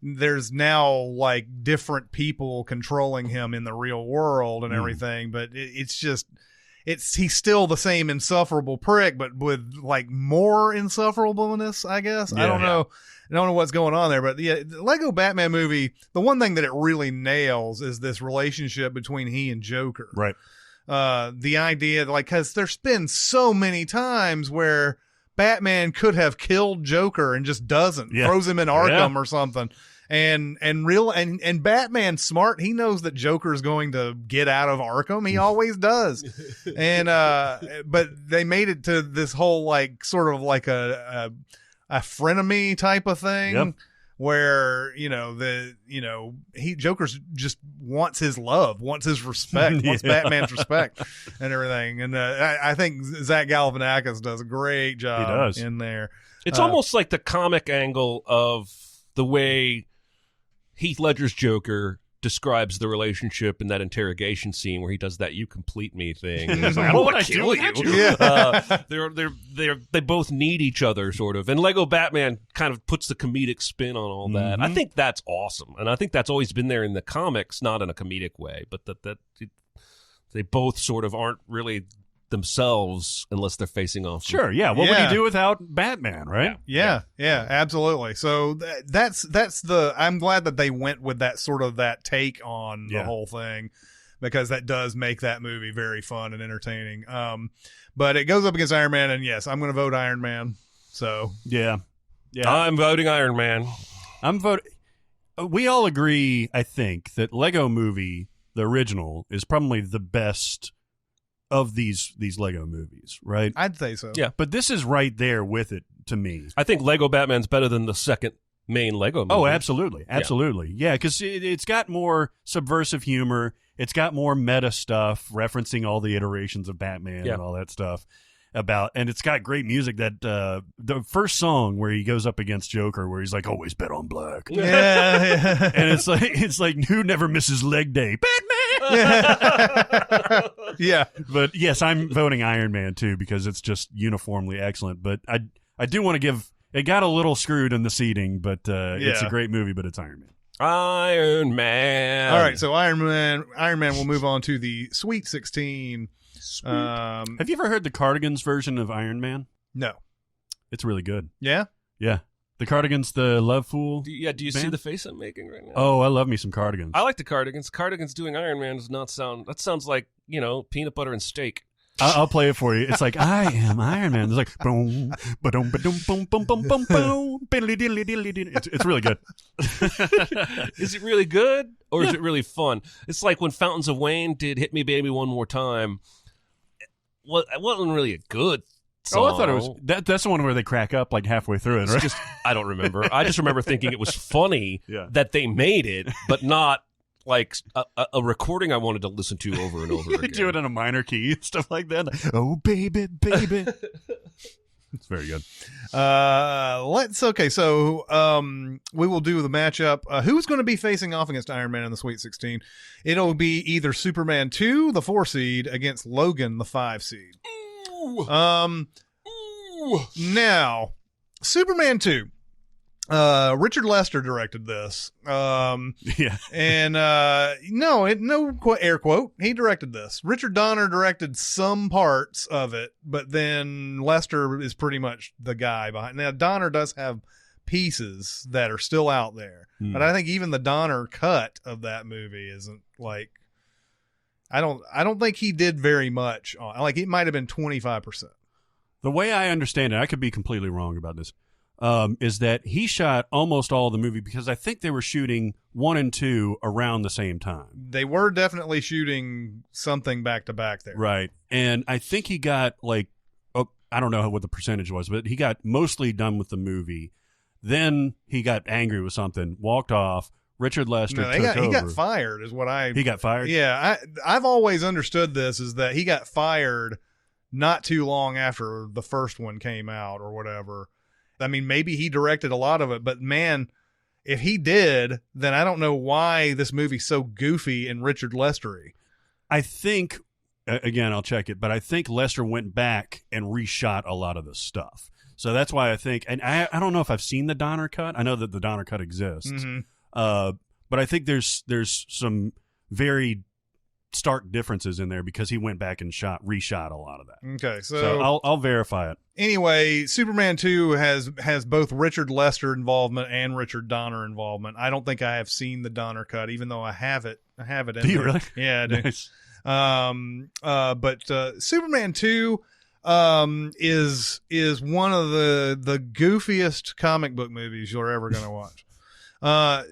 there's now like different people controlling him in the real world and everything, but it's just, he's still the same insufferable prick, but with like more insufferableness, I guess. I don't know. I don't know what's going on there, but the Lego Batman movie, the one thing that it really nails is this relationship between he and Joker. Right. The idea, like, because there's been so many times where Batman could have killed Joker and just doesn't, throws him in Arkham or something. And Batman's smart. He knows that Joker is going to get out of Arkham. He always does. And but they made it to this whole like sort of like a frenemy type of thing, where Joker's just wants his love, wants his respect, wants Batman's respect and everything. And I think Zach Galifianakis does a great job in there. It's almost like the comic angle of the way Heath Ledger's Joker describes the relationship in that interrogation scene where he does that "you complete me" thing. He's like, I don't want to kill you. They both need each other, sort of. And Lego Batman kind of puts the comedic spin on all that. I think that's awesome, and I think that's always been there in the comics, not in a comedic way, but that they both sort of aren't really themselves unless they're facing off. Sure, yeah. What would he do without Batman, right? Yeah, absolutely. So that's the, I'm glad that they went with that sort of that take on the whole thing, because that does make that movie very fun and entertaining. But it goes up against Iron Man, and yes, I'm going to vote Iron Man. So yeah, I'm voting Iron Man. I'm voting. We all agree, I think, that Lego Movie, the original, is probably the best of these Lego movies, right? I'd say so. Yeah. But this is right there with it to me. I think Lego Batman's better than the second main Lego movie. Oh, absolutely. Absolutely. Yeah, because it's got more subversive humor. It's got more meta stuff, referencing all the iterations of Batman and all that stuff. And it's got great music. That the first song where he goes up against Joker, where he's like, "Always bet on black." Yeah. And it's like who never misses leg day? Batman. Yeah. But yes, I'm voting Iron Man too, because it's just uniformly excellent. But I do want to give, it got a little screwed in the seating, but it's a great movie. But it's Iron Man. Iron Man. All right, so Iron Man will move on to the Sweet 16. Have you ever heard the Cardigans version of Iron Man? No. It's really good. Yeah? Yeah. The Cardigans, the Love Fool. Do you see the face I'm making right now? Oh, I love me some Cardigans. I like the Cardigans. Cardigans doing Iron Man does not sound, that sounds like, peanut butter and steak. I'll play it for you. It's like, I am Iron Man. It's like, boom, ba-dum, ba-dum, boom, boom, boom, boom, boom, diddly, diddly, diddly, diddly. It's really good. Is it really good, or is it really fun? It's like when Fountains of Wayne did "Hit Me, Baby, One More Time." Well, it wasn't really a good song. Oh, I thought it was. That's the one where they crack up like halfway through it, right? I don't remember. I just remember thinking it was funny that they made it, but not like a recording I wanted to listen to over and over again. Do it in a minor key and stuff like that. Oh, baby, baby. It's very good. So we will do the matchup. Who's going to be facing off against Iron Man in the Sweet 16? It'll be either Superman 2, the 4 seed, against Logan, the 5 seed. Ooh. Now, Superman 2. Richard Lester directed this. And no air quote. He directed this. Richard Donner directed some parts of it, but then Lester is pretty much the guy behind. Now Donner does have pieces that are still out there. But I think even the Donner cut of that movie isn't like, I don't think he did very much on, like it might have been 25%. The way I understand it, I could be completely wrong about this, is that he shot almost all of the movie because I think they were shooting 1 and 2 around the same time. They were definitely shooting something back to back there. Right. And I think he got like, I don't know what the percentage was, but he got mostly done with the movie. Then he got angry with something, walked off. Richard Lester took over. He got fired is what He got fired? Yeah. I've always understood this is that he got fired not too long after the first one came out or whatever. I mean, maybe he directed a lot of it, but man, if he did, then I don't know why this movie's so goofy and Richard Lester-y. I think, again, I'll check it, but I think Lester went back and reshot a lot of the stuff. So that's why I think, and I don't know if I've seen the Donner cut. I know that the Donner cut exists. Mm-hmm. But I think there's some very stark differences in there because he went back and reshot a lot of that. Okay, so I'll verify it. Anyway, Superman 2 has both Richard Lester involvement and Richard Donner involvement. I don't think I have seen the Donner cut, even though I have it. In do you there. really? Yeah, I do. Nice. But Superman 2 is one of the goofiest comic book movies you're ever going to watch.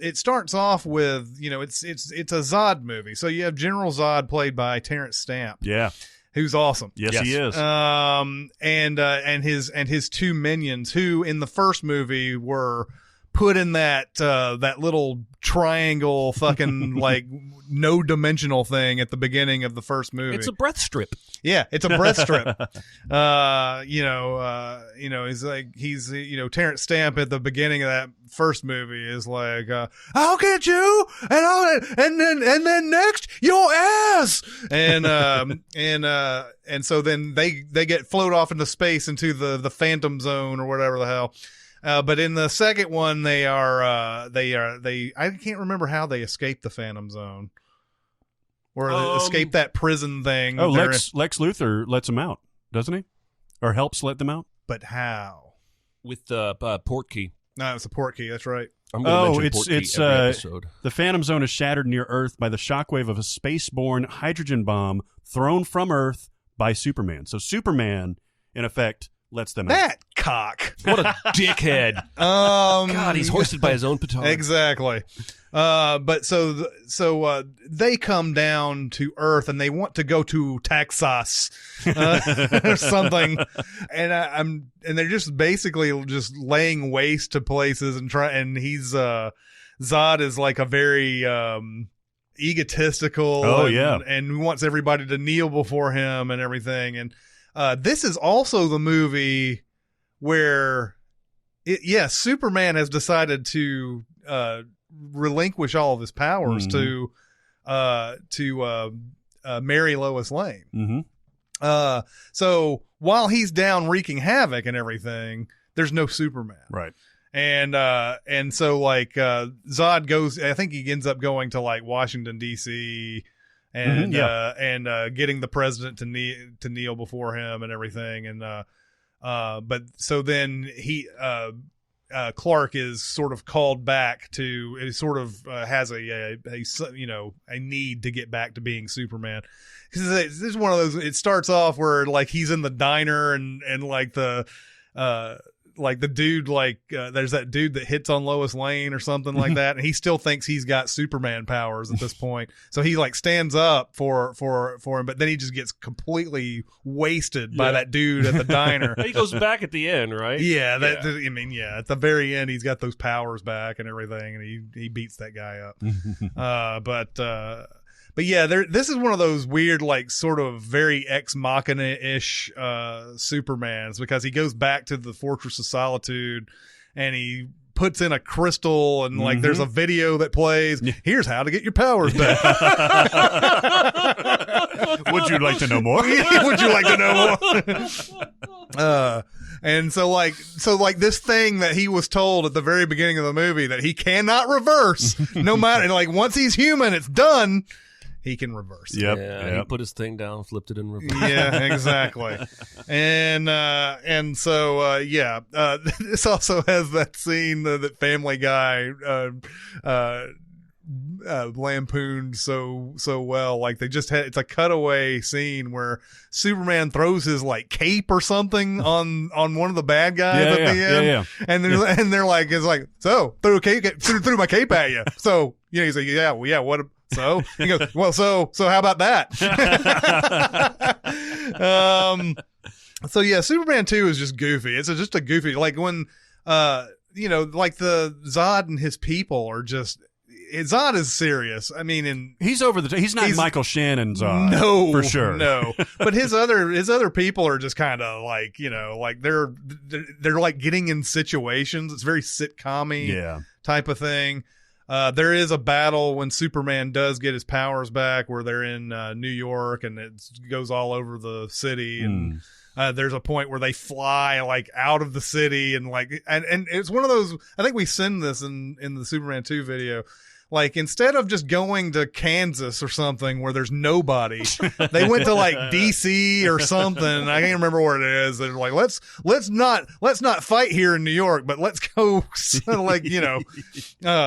It starts off with, it's a Zod movie. So you have General Zod played by Terrence Stamp. Yeah. Who's awesome. Yes, he is. And his two minions who in the first movie were put in that little triangle fucking like no dimensional thing at the beginning of the first movie. It's a breath strip. Yeah, it's a breath strip. He's Terrence Stamp at the beginning of that first movie is like, I'll get you, and then next your ass, and so then they get float off into space into the Phantom Zone or whatever the hell. But in the second one, they I can't remember how they escaped the Phantom Zone. Or they escape that prison thing. Oh, Lex Luthor lets them out, doesn't he? Or helps let them out? But how? With the Portkey. No, it's a Portkey. That's right. I'm going to mention Portkey every episode. The Phantom Zone is shattered near Earth by the shockwave of a spaceborne hydrogen bomb thrown from Earth by Superman. So Superman, in effect, lets them out. That cock. What a dickhead. God, he's hoisted by his own petard. Exactly. But so they come down to Earth and they want to go to Texas or something, and they're just basically just laying waste to places and he's Zod is like a very egotistical and wants everybody to kneel before him and everything, and this is also the movie where Superman has decided to relinquish all of his powers to marry Lois Lane. Mm-hmm. So while he's down wreaking havoc and everything, there's no Superman. Right. And so like Zod goes, I think he ends up going to like Washington D.C. and getting the president to kneel before him and everything, and but so then he Clark is sort of called back to, it sort of has a need to get back to being Superman. Because this is one of those, it starts off where like he's in the diner and like the dude, there's that dude that hits on Lois Lane or something like that, and he still thinks he's got Superman powers at this point. So he like stands up for him, but then he just gets completely wasted by that dude at the diner. He goes back at the end, right? Yeah, at the very end he's got those powers back and everything, and he beats that guy up. But yeah, this is one of those weird, like, sort of very Ex Machina-ish Supermans, because he goes back to the Fortress of Solitude and he puts in a crystal and, like, there's a video that plays, here's how to get your powers back. Would you like to know more? Would you like to know more? And so this thing that he was told at the very beginning of the movie that he cannot reverse, no matter, like, once he's human, it's done. he can reverse it. Yep. Yeah, he put his thing down, flipped it in reverse. Yeah, exactly. And so this also has that scene that Family Guy lampooned so well. Like they just had, it's a cutaway scene where Superman throws his like cape or something on one of the bad guys at the end. And they're like, it's like, so threw my cape at you. So he's like, what? So he goes, well, so how about that? So yeah, Superman 2 is just goofy. It's just a goofy, like when like the Zod and his people are just. Zod is serious. I mean, he's over the. He's not Michael Shannon Zod. No, for sure. No, but his other people are just kind of like like they're like getting in situations. It's very sitcom-y type of thing. There is a battle when Superman does get his powers back, where they're in New York, and it goes all over the city and. There's a point where they fly like out of the city and like and it's one of those. I think we send this in the Superman 2 video. Like instead of just going to Kansas or something where there's nobody, they went to like DC or something. I can't remember where it is. They're like, let's not fight here in New York, but let's go like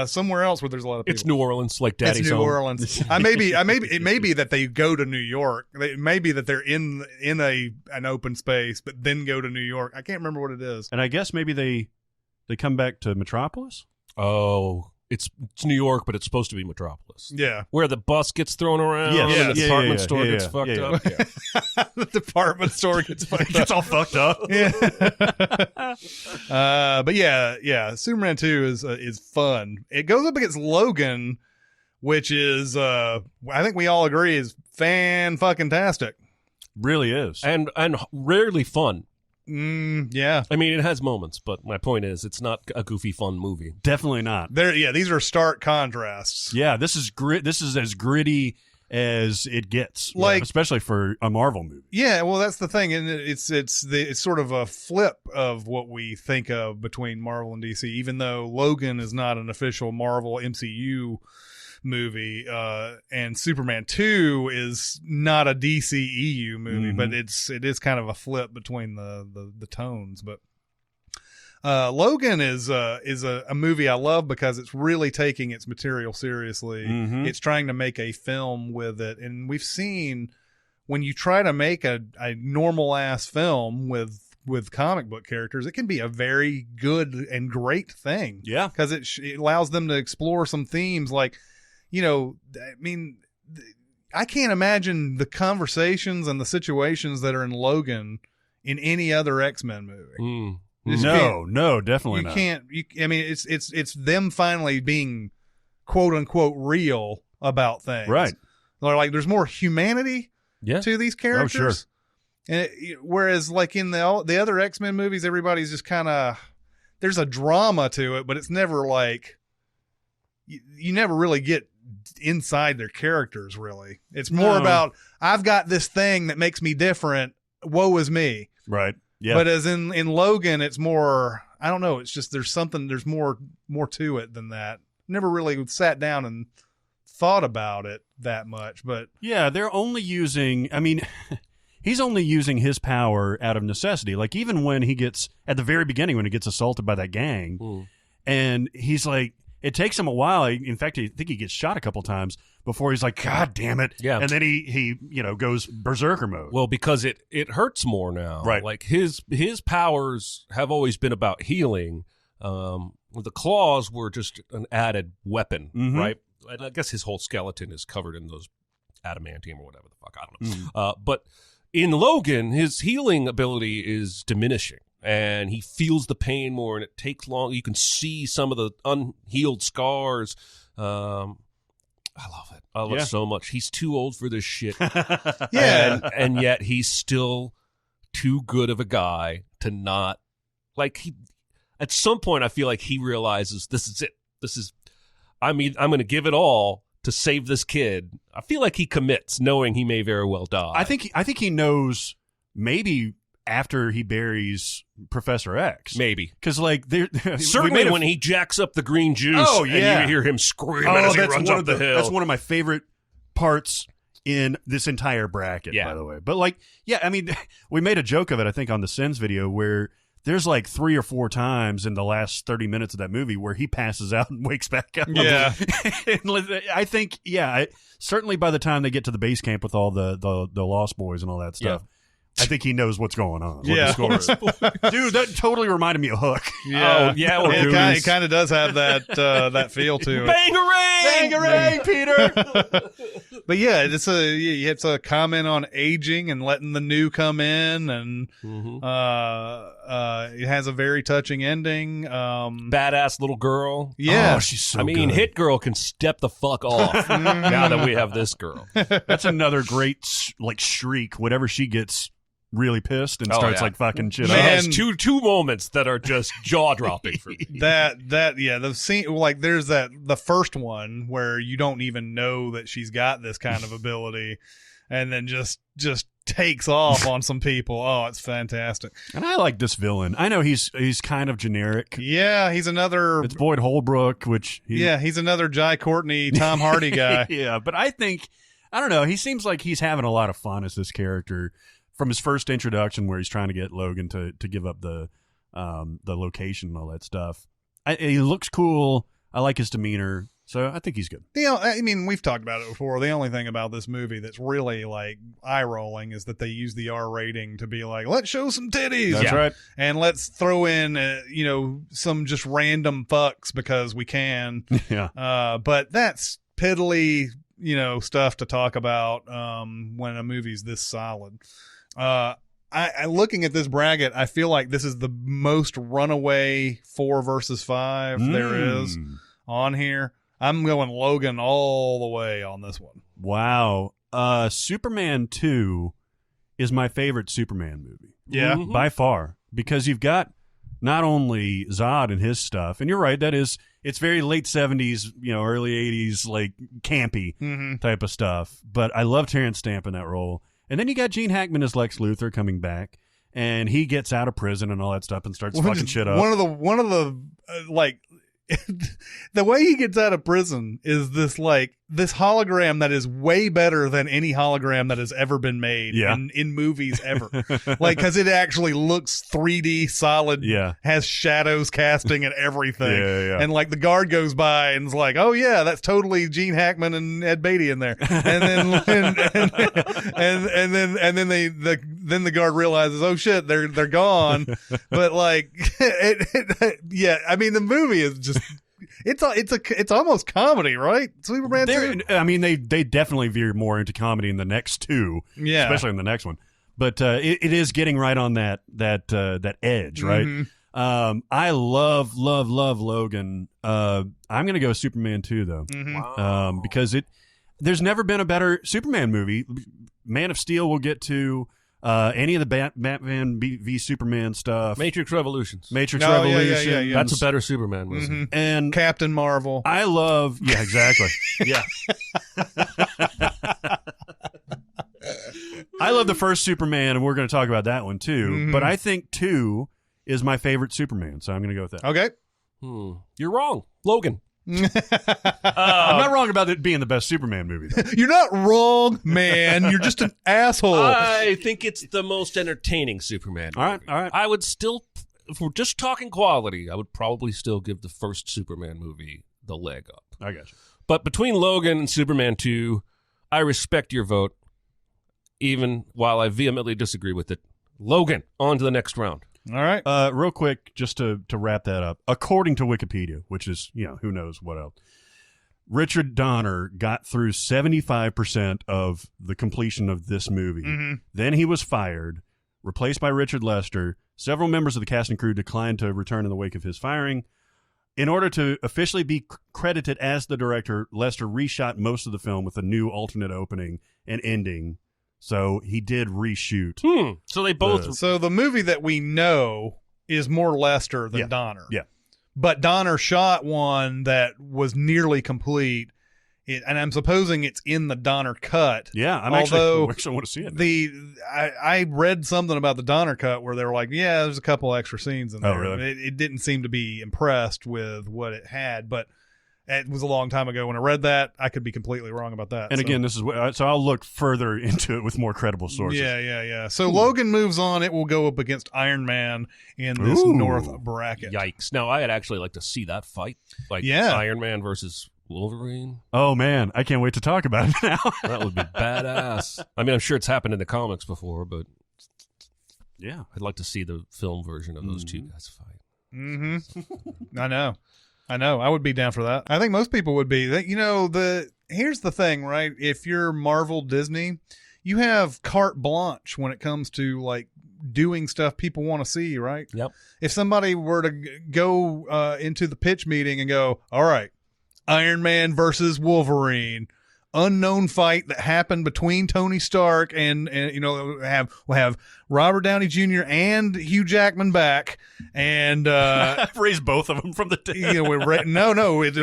somewhere else where there's a lot of people. It's New Orleans, like Daddy's It's New home. Orleans. It may be that they go to New York. It may be that they're in an open space, but then go to New York. I can't remember what it is. And I guess maybe they come back to Metropolis. Oh. It's New York, but it's supposed to be Metropolis. Yeah. Where the bus gets thrown around Yes. and the department store gets fucked up. Yeah. The department store gets fucked up. It gets all fucked up. Yeah. But yeah, Superman 2 is fun. It goes up against Logan, which is I think we all agree is fan-fucking-tastic. Really is. And rarely fun. Yeah. I mean, it has moments, but my point is it's not a goofy, fun movie. Definitely not. These are stark contrasts. Yeah, this is as gritty as it gets, like, especially for a Marvel movie. Yeah, well, that's the thing, and it's sort of a flip of what we think of between Marvel and DC. Even though Logan is not an official Marvel MCU movie, and Superman 2 is not a DCEU movie, but it is kind of a flip between the tones. But Logan is a movie I love because it's really taking its material seriously. It's trying to make a film with it, and we've seen when you try to make a normal ass film with comic book characters, it can be a very good and great thing. Yeah, because it allows them to explore some themes like. I mean, I can't imagine the conversations and the situations that are in Logan in any other X-Men movie. No, definitely not. I mean, it's them finally being quote unquote real about things. Right. They're like, there's more humanity to these characters. Oh, sure. And whereas like in the other X-Men movies, everybody's just kind of, there's a drama to it, but it's never like, you never really get inside their characters, really. It's more about, I've got this thing that makes me different. Woe is me. Right. Yeah. But as in Logan, it's more, I don't know. It's just, there's more to it than that. Never really sat down and thought about it that much, but yeah, they're only using, I mean, he's only using his power out of necessity. Like even when he gets, at the very beginning, when he gets assaulted by that gang and he's like, it takes him a while. In fact, I think he gets shot a couple times before he's like, God damn it. Yeah. And then he goes berserker mode. Well, because it hurts more now. Right. Like his powers have always been about healing. The claws were just an added weapon, right? And I guess his whole skeleton is covered in those adamantium or whatever the fuck. I don't know. But in Logan, his healing ability is diminishing. And he feels the pain more, and it takes long. You can see some of the unhealed scars. I love it. I love it so much. He's too old for this shit. And yet he's still too good of a guy to not, like, at some point I feel like he realizes this is it. I'm going to give it all to save this kid. I feel like he commits, knowing he may very well die. I think he knows maybe after he buries Professor X. Maybe. Because, like, certainly when he jacks up the green juice and you hear him scream as he runs up the hill. That's one of my favorite parts in this entire bracket, by the way. But like, yeah, I mean, we made a joke of it, I think, on the Sins video where there's like 3 or 4 times in the last 30 minutes of that movie where he passes out and wakes back up. Yeah. I think, certainly by the time they get to the base camp with all the Lost Boys and all that stuff, I think he knows what's going on. Yeah. What the score is. Dude, that totally reminded me of Hook. Yeah. Oh, yeah. It kind of does have that feel to it. Bangarang! Peter! But yeah, it's a comment on aging and letting the new come in, and it has a very touching ending. Badass little girl. Yeah. Oh, she's so I mean, good. Hit Girl can step the fuck off now that we have this girl. That's another great shriek. Whatever she gets really pissed and starts fucking shit She up. has two moments that are just jaw dropping for me. The scene, like there's the first one where you don't even know that she's got this kind of ability, and then just takes off on some people. Oh, it's fantastic. And I like this villain. I know he's kind of generic. Yeah, he's another. It's Boyd Holbrook, which he's another Jai Courtney, Tom Hardy guy. Yeah, but I don't know. He seems like he's having a lot of fun as this character. From his first introduction, where he's trying to get Logan to give up the location and all that stuff, he looks cool. I like his demeanor, so I think he's good. I mean, we've talked about it before. The only thing about this movie that's really like eye rolling is that they use the R rating to be like, let's show some titties. That's right, and let's throw in some just random fucks because we can. Yeah, but that's piddly stuff to talk about when a movie's this solid. I looking at this bracket, I feel like this is the most runaway 4 versus 5 there is on here. I'm going Logan all the way on this one. Wow. Superman 2 is my favorite Superman movie. Yeah. By far. Because you've got not only Zod and his stuff, and you're right, it's very late 70s, early 80s, like campy type of stuff. But I love Terrence Stamp in that role. And then you got Gene Hackman as Lex Luthor coming back, and he gets out of prison and all that stuff and starts fucking shit up. One of the the way he gets out of prison is this hologram that is way better than any hologram that has ever been made in movies ever. Because it actually looks 3D solid, has shadows casting and everything. And the guard goes by and is like, oh yeah, that's totally Gene Hackman and Ed Beatty in there. And then the guard realizes, oh shit, they're gone. But I mean, the movie is just it's almost comedy, right? Superman 2? I mean, they definitely veer more into comedy in the next two, especially in the next one. But it is getting right on that edge, right? I love Logan. I'm going to go Superman 2 though, Wow. because there's never been a better Superman movie. Man of Steel we'll get to. Any of the Batman v Superman stuff. Matrix Revolutions. Revolution. That's a better Superman movie. And Captain Marvel. I love... Yeah, exactly. Yeah. I love the first Superman, and we're going to talk about that one too. But I think 2 is my favorite Superman, so I'm going to go with that. Okay. You're wrong. Logan. I'm not wrong about it being the best Superman movie, though. You're not wrong, man. You're just an asshole. I think it's the most entertaining Superman movie. All right. I would still, if we're just talking quality, I would probably still give the first Superman movie the leg up. I got you. But between Logan and Superman 2, I respect your vote, even while I vehemently disagree with it. Logan, on to the next round. All right. Real quick, just to wrap that up, according to Wikipedia, which is, who knows what else, Richard Donner got through 75% of the completion of this movie. Then he was fired, replaced by Richard Lester. Several members of the cast and crew declined to return in the wake of his firing. In order to officially be credited as the director, Lester reshot most of the film with a new alternate opening and ending. So he did reshoot. So they both... So the movie that we know is more Lester than Donner. Yeah. But Donner shot one that was nearly complete, and I'm supposing it's in the Donner cut. Yeah, I actually want to see it. I read something about the Donner cut where they were like, yeah, there's a couple extra scenes in there. Oh, really? It didn't seem to be impressed with what it had, but It was a long time ago when I read that. I could be completely wrong about that. And again, this is so I'll look further into it with more credible sources. Yeah. So Logan moves on. It will go up against Iron Man in this North bracket. Yikes. Now, I'd actually like to see that fight. Like Iron Man versus Wolverine. Oh, man. I can't wait to talk about it now. That would be badass. I mean, I'm sure it's happened in the comics before, but yeah, I'd like to see the film version of those two guys fight. Mm-hmm. I know. I would be down for that. I think most people would be. Here's the thing, right? If you're Marvel, Disney, you have carte blanche when it comes to like doing stuff people want to see, right? Yep. If somebody were to go into the pitch meeting and go, all right, Iron Man versus Wolverine, unknown fight that happened between Tony Stark and we'll have Robert Downey Jr. and Hugh Jackman back, and raise both of them from the dead.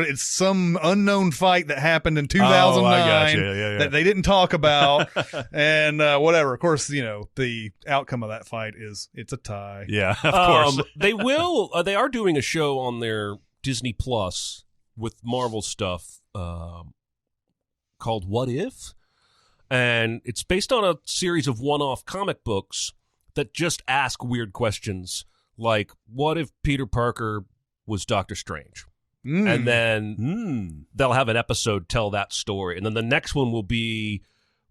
It's some unknown fight that happened in 2009 that they didn't talk about, and whatever. Of course, the outcome of that fight is it's a tie. Yeah, of course. They will. They are doing a show on their Disney Plus with Marvel stuff. Called What If? And it's based on a series of one-off comic books that just ask weird questions like, what if Peter Parker was Doctor Strange? And then they'll have an episode tell that story. And then the next one will be,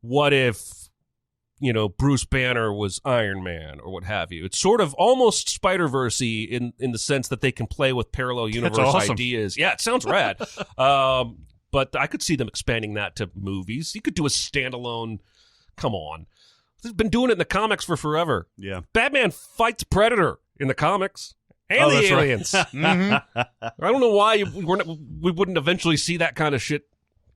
what if, Bruce Banner was Iron Man or what have you. It's sort of almost Spider-Verse-y in the sense that they can play with parallel universe ideas. Yeah, it sounds rad. But I could see them expanding that to movies. You could do a standalone. Come on. They've been doing it in the comics for forever. Yeah. Batman fights Predator in the comics and the aliens. Right. I don't know why we wouldn't eventually see that kind of shit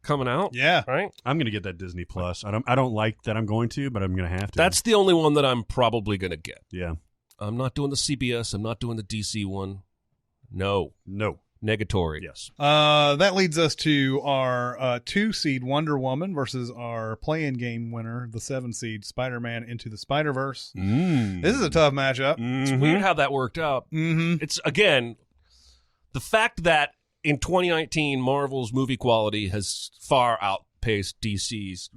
coming out. Yeah. Right? I'm going to get that Disney Plus. I don't like that I'm going to, but I'm going to have to. That's the only one that I'm probably going to get. Yeah. I'm not doing the CBS. I'm not doing the DC one. No. Negatory. Yes. That leads us to our 2-seed Wonder Woman versus our play-in game winner, the 7-seed Spider-Man Into the Spider-Verse. This is a tough matchup. It's weird how that worked out. It's, again, the fact that in 2019, Marvel's movie quality has far outpaced DC's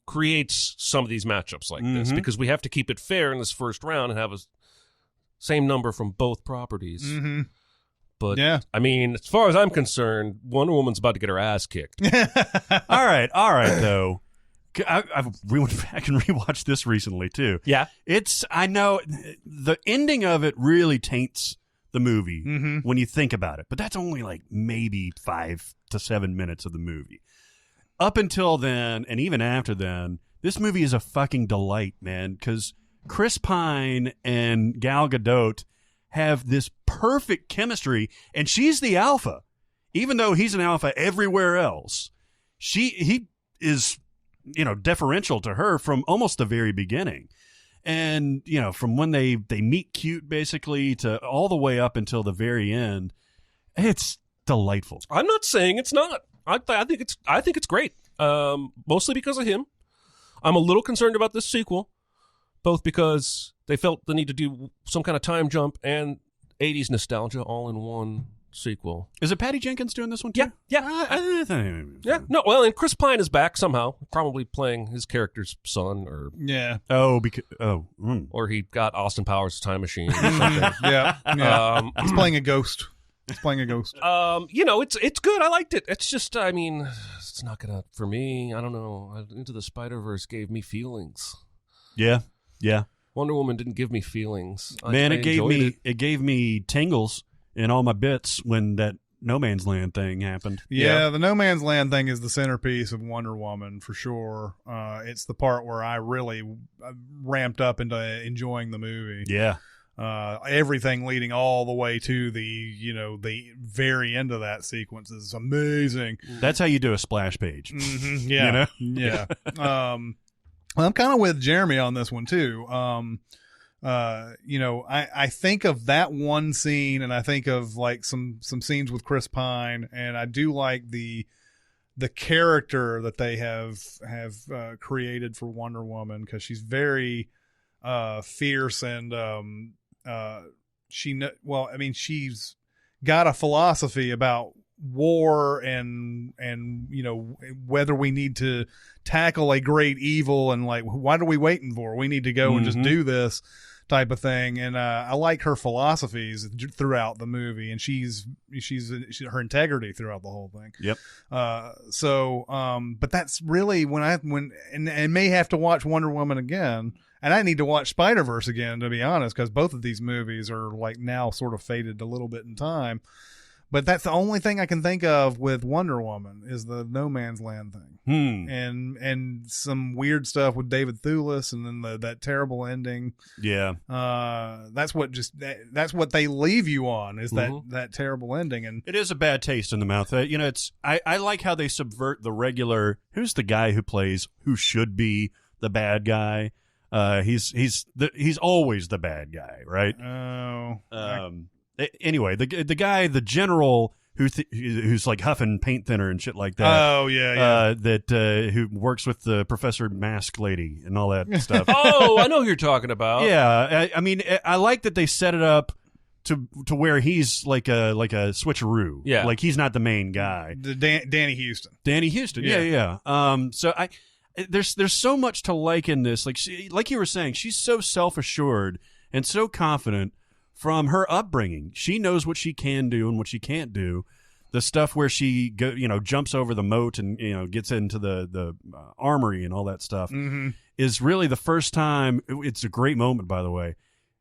creates some of these matchups like this because we have to keep it fair in this first round and have a same number from both properties. But, I mean, as far as I'm concerned, Wonder Woman's about to get her ass kicked. All right, though. I've went back and rewatched this recently, too. Yeah. I know the ending of it really taints the movie when you think about it. But that's only like maybe 5 to 7 minutes of the movie. Up until then, and even after then, this movie is a fucking delight, man, because Chris Pine and Gal Gadot have this perfect chemistry, and she's the alpha. Even though he's an alpha everywhere else, he is, deferential to her from almost the very beginning. And, from when they meet cute, basically, to all the way up until the very end, it's delightful. I'm not saying it's not. I think it's great. Mostly because of him. I'm a little concerned about this sequel, both because they felt the need to do some kind of time jump and 80s nostalgia all in one sequel. Is it Patty Jenkins doing this one too? Yeah. Yeah. No, well, and Chris Pine is back somehow, probably playing his character's son or or he got Austin Powers' time machine or something. Yeah. He's playing a ghost. It's good. I liked it. It's just, I mean, it's not gonna, for me, I don't know. Into the Spider-Verse gave me feelings. Yeah. Wonder Woman didn't give me feelings. It gave me tingles in all my bits when that No Man's Land thing happened. Yeah, the No Man's Land thing is the centerpiece of Wonder Woman for sure. It's the part where I really ramped up into enjoying the movie. Yeah. Everything leading all the way to the very end of that sequence is amazing. That's how you do a splash page. Yeah. Yeah. I'm kind of with Jeremy on this one too. I think of that one scene, and I think of like some scenes with Chris Pine, and I do like the character that they have created for Wonder Woman, because she's very fierce, and she's got a philosophy about war and whether we need to tackle a great evil and like, what are we waiting for? We need to go and just do this type of thing. And I like her philosophies throughout the movie, and she's her integrity throughout the whole thing. Yep. But that's really and may have to watch Wonder Woman again. And I need to watch Spider-Verse again, to be honest, because both of these movies are like now sort of faded a little bit in time. But that's the only thing I can think of with Wonder Woman is the No Man's Land thing, and some weird stuff with David Thewlis, and then that terrible ending. Yeah, that's what they leave you on is that terrible ending, and it is a bad taste in the mouth. I like how they subvert the regular. Who's the guy who should be the bad guy? He's always the bad guy, right? Anyway, the guy, the general who's like huffing paint thinner and shit like that. Oh yeah. Who works with the Professor Mask lady and all that stuff. Oh, I know who you're talking about. Yeah, I mean, I like that they set it up to where he's like a switcheroo. Yeah, like he's not the main guy. Danny Houston. Yeah. So there's so much to like in this. Like you were saying, she's so self-assured and so confident from her upbringing. She knows what she can do and what she can't do. The stuff where she jumps over the moat and gets into the armory and all that stuff is really the first time. It's a great moment, by the way.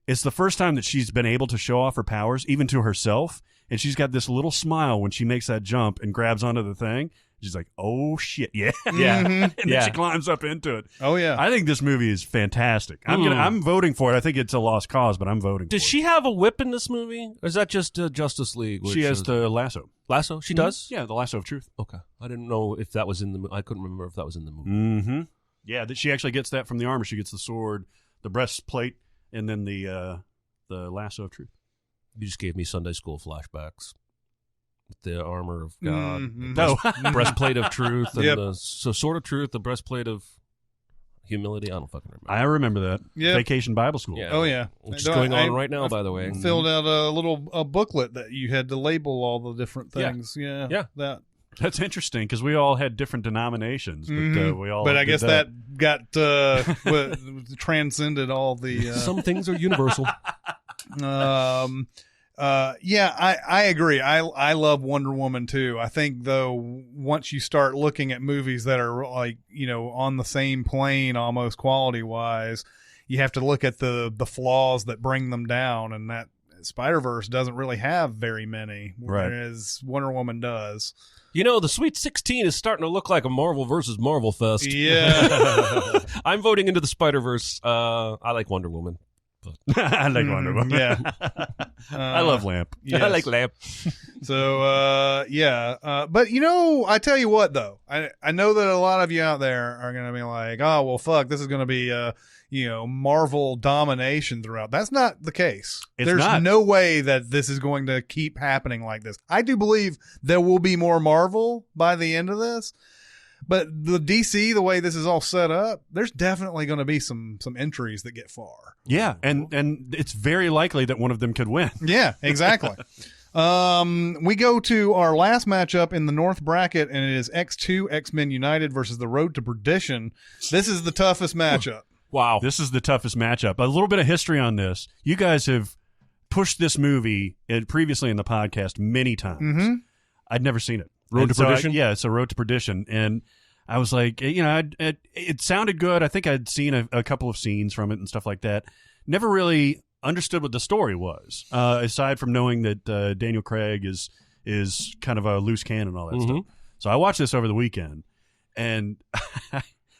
It's the first time that she's been able to show off her powers, even to herself. And she's got this little smile when she makes that jump and grabs onto the thing. She's like, "Oh shit, yeah, yeah!" And then she climbs up into it. Oh yeah, I think this movie is fantastic. I'm voting for it. I think it's a lost cause, but I'm voting. Does for she have a whip in this movie, or is that just Justice League? She has the lasso. Lasso? She does? Yeah, the lasso of truth. Okay, I didn't know if that was in the. I couldn't remember if that was in the movie. Mm-hmm. Yeah, she actually gets that from the armor. She gets the sword, the breastplate, and then the lasso of truth. You just gave me Sunday school flashbacks. The armor of God, breastplate of truth, and the sword of truth, the breastplate of humility. I don't fucking remember. I remember that. Yep. Vacation Bible School. Yeah. Oh yeah, which is going on right now, by the way. Filled out a little booklet that you had to label all the different things. Yeah. That's interesting because we all had different denominations, but we all. But I guess that got transcended all the. Some things are universal. I agree. I love Wonder Woman too. I think though, once you start looking at movies that are like, on the same plane almost quality wise, you have to look at the flaws that bring them down, and that Spider-Verse doesn't really have very many, whereas Wonder Woman does. The Sweet 16 is starting to look like a Marvel versus Marvel fest. Yeah. I'm voting into the Spider-Verse. I like Wonder Woman. I like Wonder Woman. Yeah. I love Lamp. Yes. I like Lamp. So, but I tell you what though, I know that a lot of you out there are going to be like, oh, well, fuck, this is going to be, Marvel domination throughout. That's not the case. There's no way that this is going to keep happening like this. I do believe there will be more Marvel by the end of this. But the DC, the way this is all set up, there's definitely going to be some entries that get far. Yeah, and it's very likely that one of them could win. Yeah, exactly. We go to our last matchup in the North bracket, and it is X2 X-Men United versus the Road to Perdition. This is the toughest matchup. Wow. This is the toughest matchup. A little bit of history on this. You guys have pushed this movie previously in the podcast many times. Mm-hmm. I'd never seen it. Road to Perdition? It's a Road to Perdition. And I was like, it sounded good. I think I'd seen a couple of scenes from it and stuff like that. Never really understood what the story was, aside from knowing that Daniel Craig is kind of a loose cannon and all that stuff. So I watched this over the weekend, and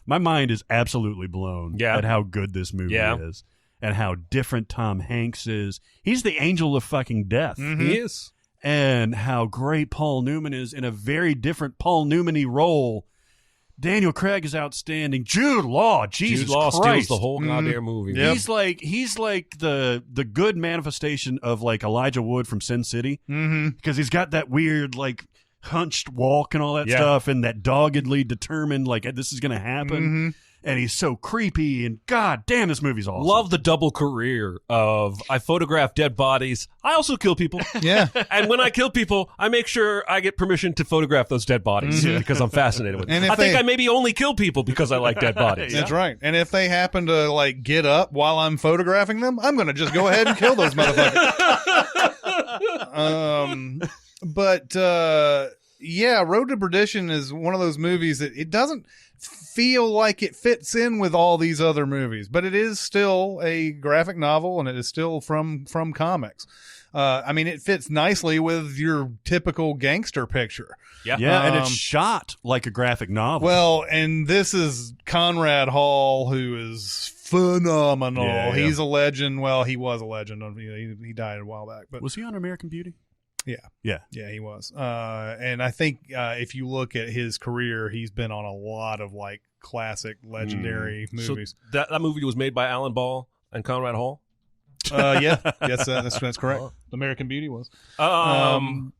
my mind is absolutely blown at how good this movie is and how different Tom Hanks is. He's the angel of fucking death. Mm-hmm. He is. And how great Paul Newman is in a very different Paul Newman-y role. Daniel Craig is outstanding. Jude Law, Jesus Jude Law Christ, steals the whole goddamn movie. Yep. He's like the good manifestation of like Elijah Wood from Sin City, because he's got that weird like hunched walk and all that stuff, and that doggedly determined like this is going to happen. and he's so creepy, and god damn, this movie's awesome. Love the double career of I photograph dead bodies. I also kill people. Yeah. And when I kill people, I make sure I get permission to photograph those dead bodies because I'm fascinated with them. And I think I maybe only kill people because I like dead bodies. That's right. And if they happen to like get up while I'm photographing them, I'm going to just go ahead and kill those motherfuckers. Yeah, Road to Perdition is one of those movies that it doesn't feel like it fits in with all these other movies, but it is still a graphic novel and it is still from comics. I mean, it fits nicely with your typical gangster picture. Yeah, and it's shot like a graphic novel. Well, and this is Conrad Hall, who is phenomenal. Yeah. He's a legend. Well, he was a legend. He died a while back. But was he on American Beauty? Yeah, he was. And I think if you look at his career, he's been on a lot of like classic, legendary movies. So that movie was made by Alan Ball and Conrad Hall? Yes, that's correct. American Beauty was. Road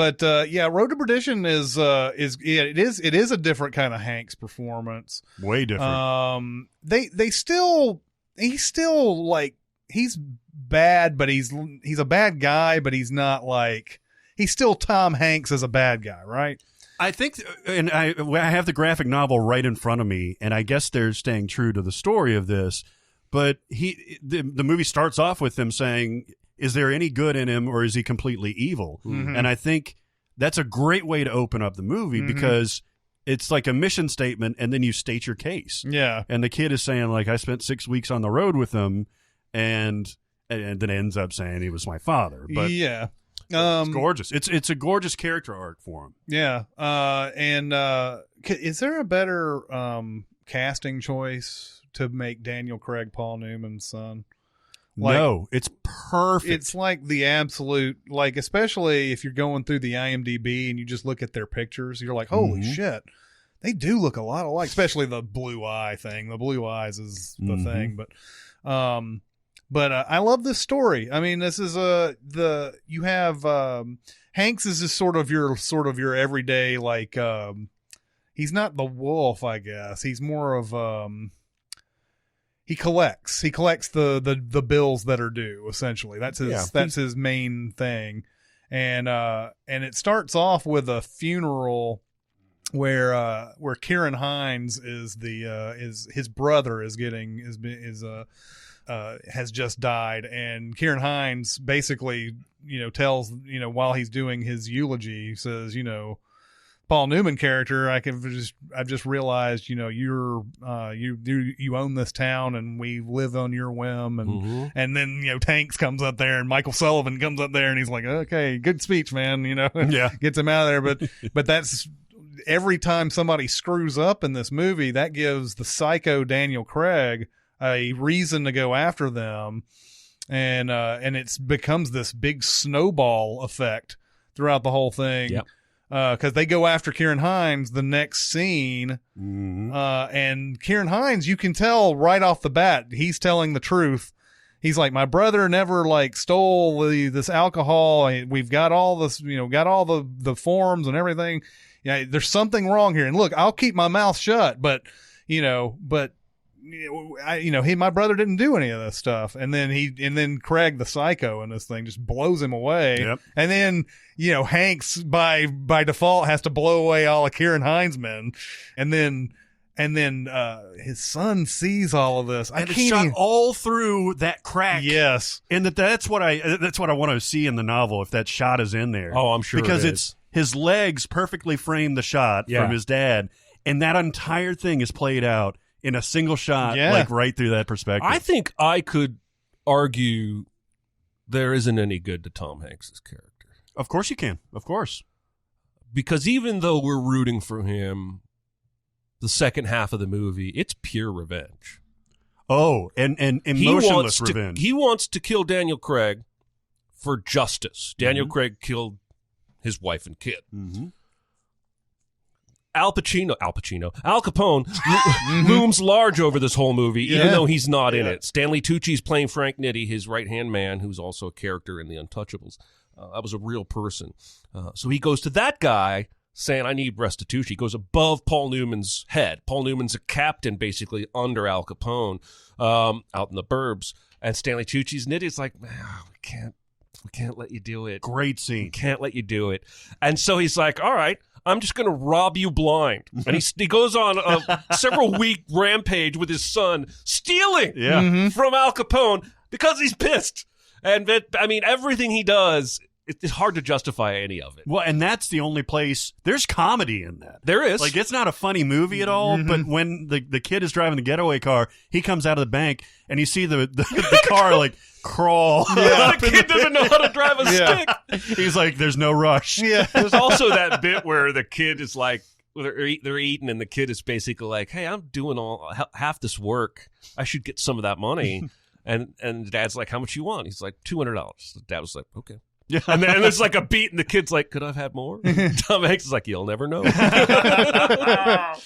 to Perdition is it is a different kind of Hanks performance. Way different. He's still like, he's bad, but he's a bad guy, but he's not like, he's still Tom Hanks as a bad guy, right? I think, and I have the graphic novel right in front of me, and I guess they're staying true to the story of this. But the movie starts off with him saying, "Is there any good in him, or is he completely evil?" Mm-hmm. And I think that's a great way to open up the movie because it's like a mission statement, and then you state your case. Yeah, and the kid is saying, like, I spent 6 weeks on the road with him, and then ends up saying he was my father. But yeah. It's gorgeous. It's a gorgeous character arc for him. Yeah. Is there a better casting choice to make Daniel Craig Paul Newman's son? No, it's perfect. It's like the absolute, like, especially if you're going through the IMDb and you just look at their pictures, you're like, holy shit, they do look a lot alike, especially the blue eye thing. The blue eyes is the thing, but I love this story. I mean, this is you have Hanks is just sort of your everyday, like, he's not the wolf, I guess. He's more of he collects the bills that are due, essentially. That's his main thing. And it starts off with a funeral where Kieran Hines is his brother has just died, and Kieran Hines basically, tells, while he's doing his eulogy, he says, Paul Newman character, I've just realized, you own this town and we live on your whim. And then, Tanks comes up there and Michael Sullivan comes up there and he's like, okay, good speech, man. Gets him out of there. But that's every time somebody screws up in this movie, that gives the psycho Daniel Craig a reason to go after them. And it becomes this big snowball effect throughout the whole thing. Yep. Because they go after Kieran Hines the next scene, and Kieran Hines, you can tell right off the bat, he's telling the truth. He's like, my brother never stole this alcohol. We've got all this, got all the forms and everything. Yeah, there's something wrong here. And look, I'll keep my mouth shut, but my brother didn't do any of this stuff. And then Craig the psycho in this thing just blows him away. Yep. And then, Hanks by default has to blow away all of Kieran Hines' men. And then his son sees all of this. And it's shot all through that crack. Yes. And that's what I want to see in the novel, if that shot is in there. Oh, I'm sure because it it's his legs perfectly frame the shot from his dad. And that entire thing is played out in a single shot, like right through that perspective. I think I could argue there isn't any good to Tom Hanks' character. Of course you can. Of course. Because even though we're rooting for him, the second half of the movie, it's pure revenge. Oh, and emotionless revenge. He wants to kill Daniel Craig for justice. Daniel Craig killed his wife and kid. Mm-hmm. Al Capone looms large over this whole movie, even though he's not in it. Stanley Tucci's playing Frank Nitti, his right-hand man, who's also a character in The Untouchables. That was a real person. So he goes to that guy saying, I need restitution. He goes above Paul Newman's head. Paul Newman's a captain, basically, under Al Capone, out in the burbs. And Stanley Tucci's nitty. It's like, we can't let you do it. Great scene. We can't let you do it. And so he's like, all right, I'm just going to rob you blind. And he goes on a several-week rampage with his son, stealing from Al Capone because he's pissed. And, everything he does, it's hard to justify any of it. Well, and that's the only place there's comedy in that. There is. Like, it's not a funny movie at all, but when the kid is driving the getaway car, he comes out of the bank and you see the car like crawl. The kid doesn't know how to drive a stick. He's like, there's no rush. Yeah. There's also that bit where the kid is like, they're eating and the kid is basically like, hey, I'm doing half this work. I should get some of that money. And the dad's like, how much you want? He's like, $200. The dad was like, okay. Yeah. And then there's like a beat, and the kid's like, could I have had more? Tom Hanks is like, you'll never know. I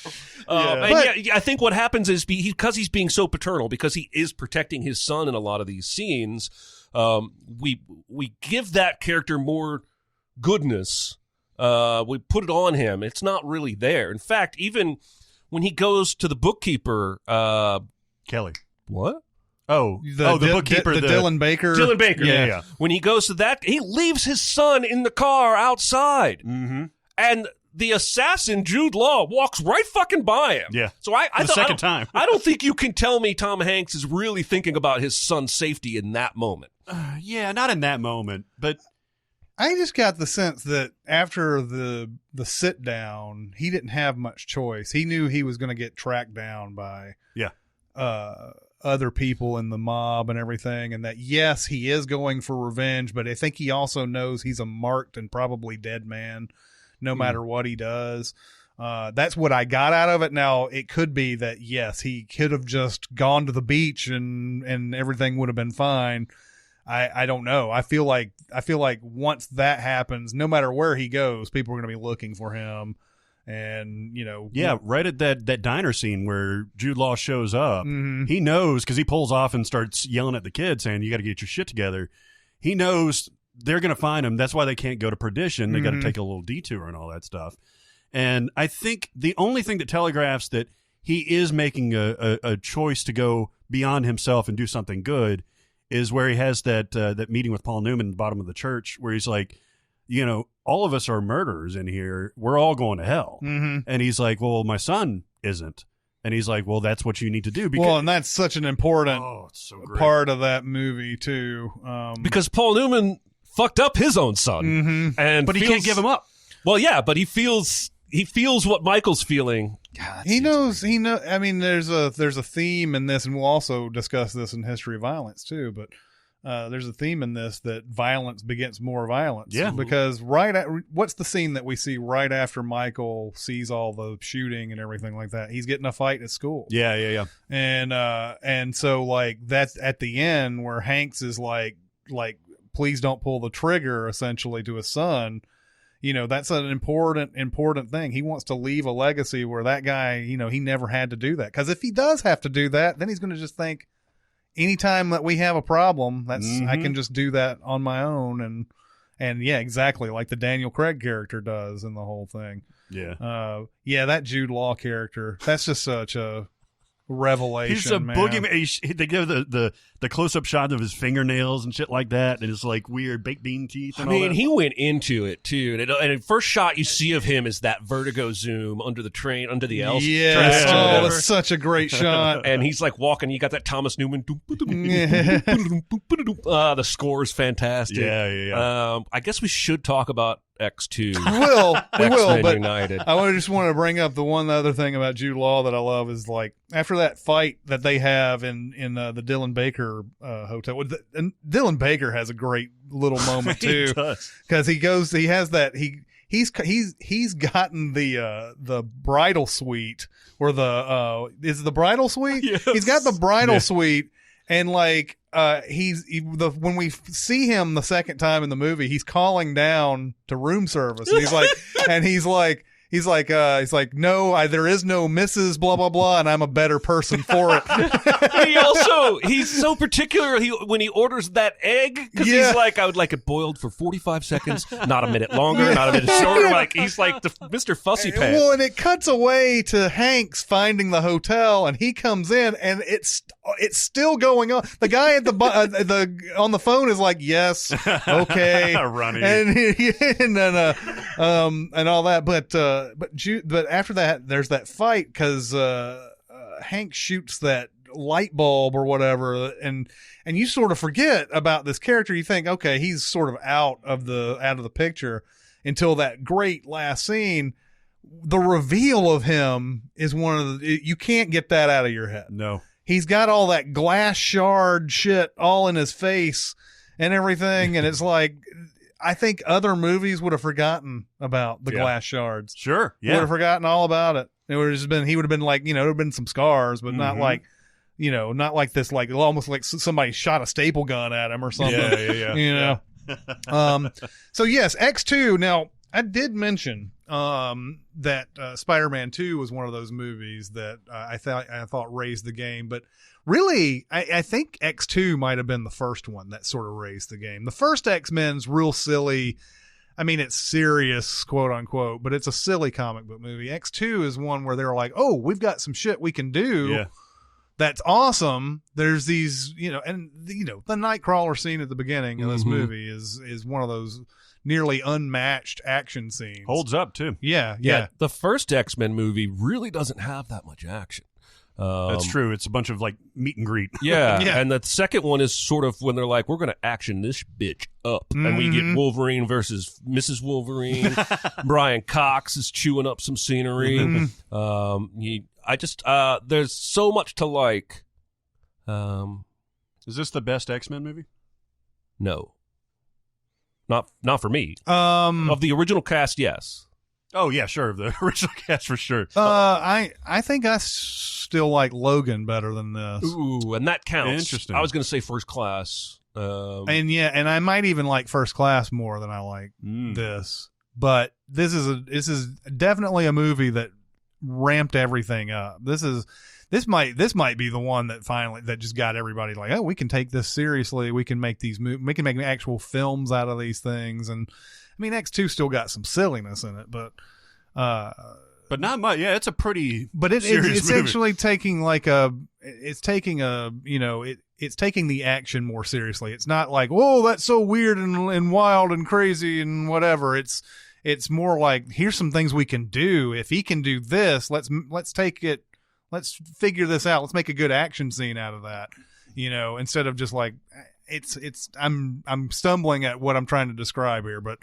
think what happens is because he's being so paternal, because he is protecting his son in a lot of these scenes, we give that character more goodness. We put it on him. It's not really there. In fact, even when he goes to the bookkeeper, Kelly. What? Oh, the bookkeeper, the Dylan Baker. Dylan Baker, yeah. When he goes to that, he leaves his son in the car outside. Mm-hmm. And the assassin, Jude Law, walks right fucking by him. Yeah. So I the second time. I don't think you can tell me Tom Hanks is really thinking about his son's safety in that moment. Yeah, not in that moment, but I just got the sense that after the sit down, he didn't have much choice. He knew he was going to get tracked down by other people in the mob and everything, and that yes, he is going for revenge, but I think he also knows he's a marked and probably dead man no matter what he does. That's what I got out of it. Now, it could be that yes, he could have just gone to the beach and everything would have been fine. I don't know. I feel like once that happens, no matter where he goes, people are going to be looking for him. And, right at that diner scene where Jude Law shows up, he knows, because he pulls off and starts yelling at the kid saying, you got to get your shit together. He knows they're going to find him. That's why they can't go to Perdition. They got to take a little detour and all that stuff. And I think the only thing that telegraphs that he is making a choice to go beyond himself and do something good is where he has that meeting with Paul Newman at the bottom of the church, where he's like, all of us are murderers in here. We're all going to hell. And he's like, well, my son isn't. And he's like, well, that's what you need to do. Well, and that's such an important part of that movie, too. Because Paul Newman fucked up his own son. But he can't give him up. Well, yeah, but he feels what Michael's feeling. God, he knows. I mean, there's a theme in this, and we'll also discuss this in History of Violence, too, but there's a theme in this that violence begets more violence. Yeah. Because what's the scene that we see right after Michael sees all the shooting and everything like that? He's getting a fight at school. Yeah. And so like that's at the end where Hanks is like, please don't pull the trigger, essentially, to his son. That's an important thing. He wants to leave a legacy where that guy, he never had to do that. Because if he does have to do that, then he's going to just think, anytime that we have a problem, I can just do that on my own. And yeah, exactly. Like the Daniel Craig character does in the whole thing. Yeah. That Jude Law character, that's just such a revelation. He's a man. boogeyman. They give the close-up shot of his fingernails and shit like that, and it's like weird baked bean teeth and all that. He went into it too, and the first shot you see of him is that vertigo zoom under the train, under the L. Yes, that's such a great shot. And he's like walking. You got that Thomas Newman. The score is fantastic. Yeah. I guess we should talk about X2. We will, but United. I just want to bring up the one other thing about Jude Law that I love is like after that fight that they have in the Dylan Baker hotel. And Dylan Baker has a great little moment too, because he's gotten the bridal suite or is it the bridal suite? Yes. He's got the bridal suite, and like when we see him the second time in the movie, he's calling down to room service, and he's like He's like, no, there is no Mrs. blah, blah, blah, and I'm a better person for it. He's so particular when he orders that egg, because he's like, I would like it boiled for 45 seconds, not a minute longer, not a minute shorter. Like, he's like the Mr. Fussy Pants. Well, and it cuts away to Hanks finding the hotel, and he comes in, and it's still going on. The guy at on the phone is like, yes, okay, running, and all that, but after that, there's that fight because Hank shoots that light bulb or whatever, and you sort of forget about this character. You think, okay, he's sort of out of the picture until that great last scene. The reveal of him is you can't get that out of your head. No, he's got all that glass shard shit all in his face and everything, and it's like, I think other movies would have forgotten about the glass shards. Sure. Yeah. Would have forgotten all about it. It would have just been, he would have been like, there would have been some scars, but not like, not like this, like almost like somebody shot a staple gun at him or something. Yeah. So yes, X2. Now, I did mention that Spider-Man 2 was one of those movies that I thought raised the game, but really, I think X2 might have been the first one that sort of raised the game. The first X-Men's real silly. I mean, it's serious, quote unquote, but it's a silly comic book movie. X2 is one where they're like, oh, we've got some shit we can do. Yeah. That's awesome. There's these, the Nightcrawler scene at the beginning of this movie is one of those nearly unmatched action scenes. Holds up too. Yeah. The first X-Men movie really doesn't have that much action. That's true. It's a bunch of like meet and greet. Yeah. And the second one is sort of when they're like, we're going to action this bitch up. And we get Wolverine versus Mrs. Wolverine. Brian Cox is chewing up some scenery. There's so much to like. Is this the best X-Men movie? No. Not for me. Of the original cast, yes. Oh yeah, sure. The original cast for sure. I think I still like Logan better than this. Ooh, and that counts. Interesting. I was going to say First Class. And I might even like First Class more than I like this. But this is definitely a movie that ramped everything up. This might be the one that just got everybody like, oh, we can take this seriously. We can make we can make actual films out of these things. And I mean, X2 still got some silliness in it, but not much. Yeah, it's a pretty it's movie. actually taking it's taking the action more seriously. It's not like, whoa, that's so weird and wild and crazy and whatever. It's more like, here's some things we can do. If he can do this, let's take it. Let's figure this out. Let's make a good action scene out of that. Instead of just like, I'm stumbling at what I'm trying to describe here, but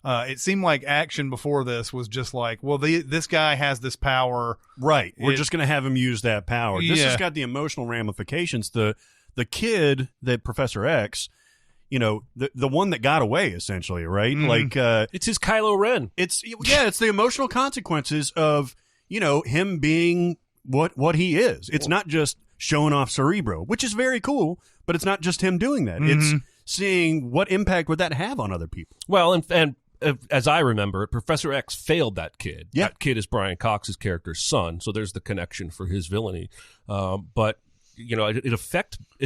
it seemed like action before this was just like, well, this guy has this power. Right. We're just going to have him use that power. This has got the emotional ramifications. The kid, that Professor X, the one that got away, essentially, right? Like, it's his Kylo Ren. It's the emotional consequences of, him being what he is. It's not just showing off Cerebro, which is very cool, but it's not just him doing that. It's seeing what impact would that have on other people. Well, and as I remember it, Professor X failed that kid. Yeah. That kid is Brian Cox's character's son, so there's the connection for his villainy. But it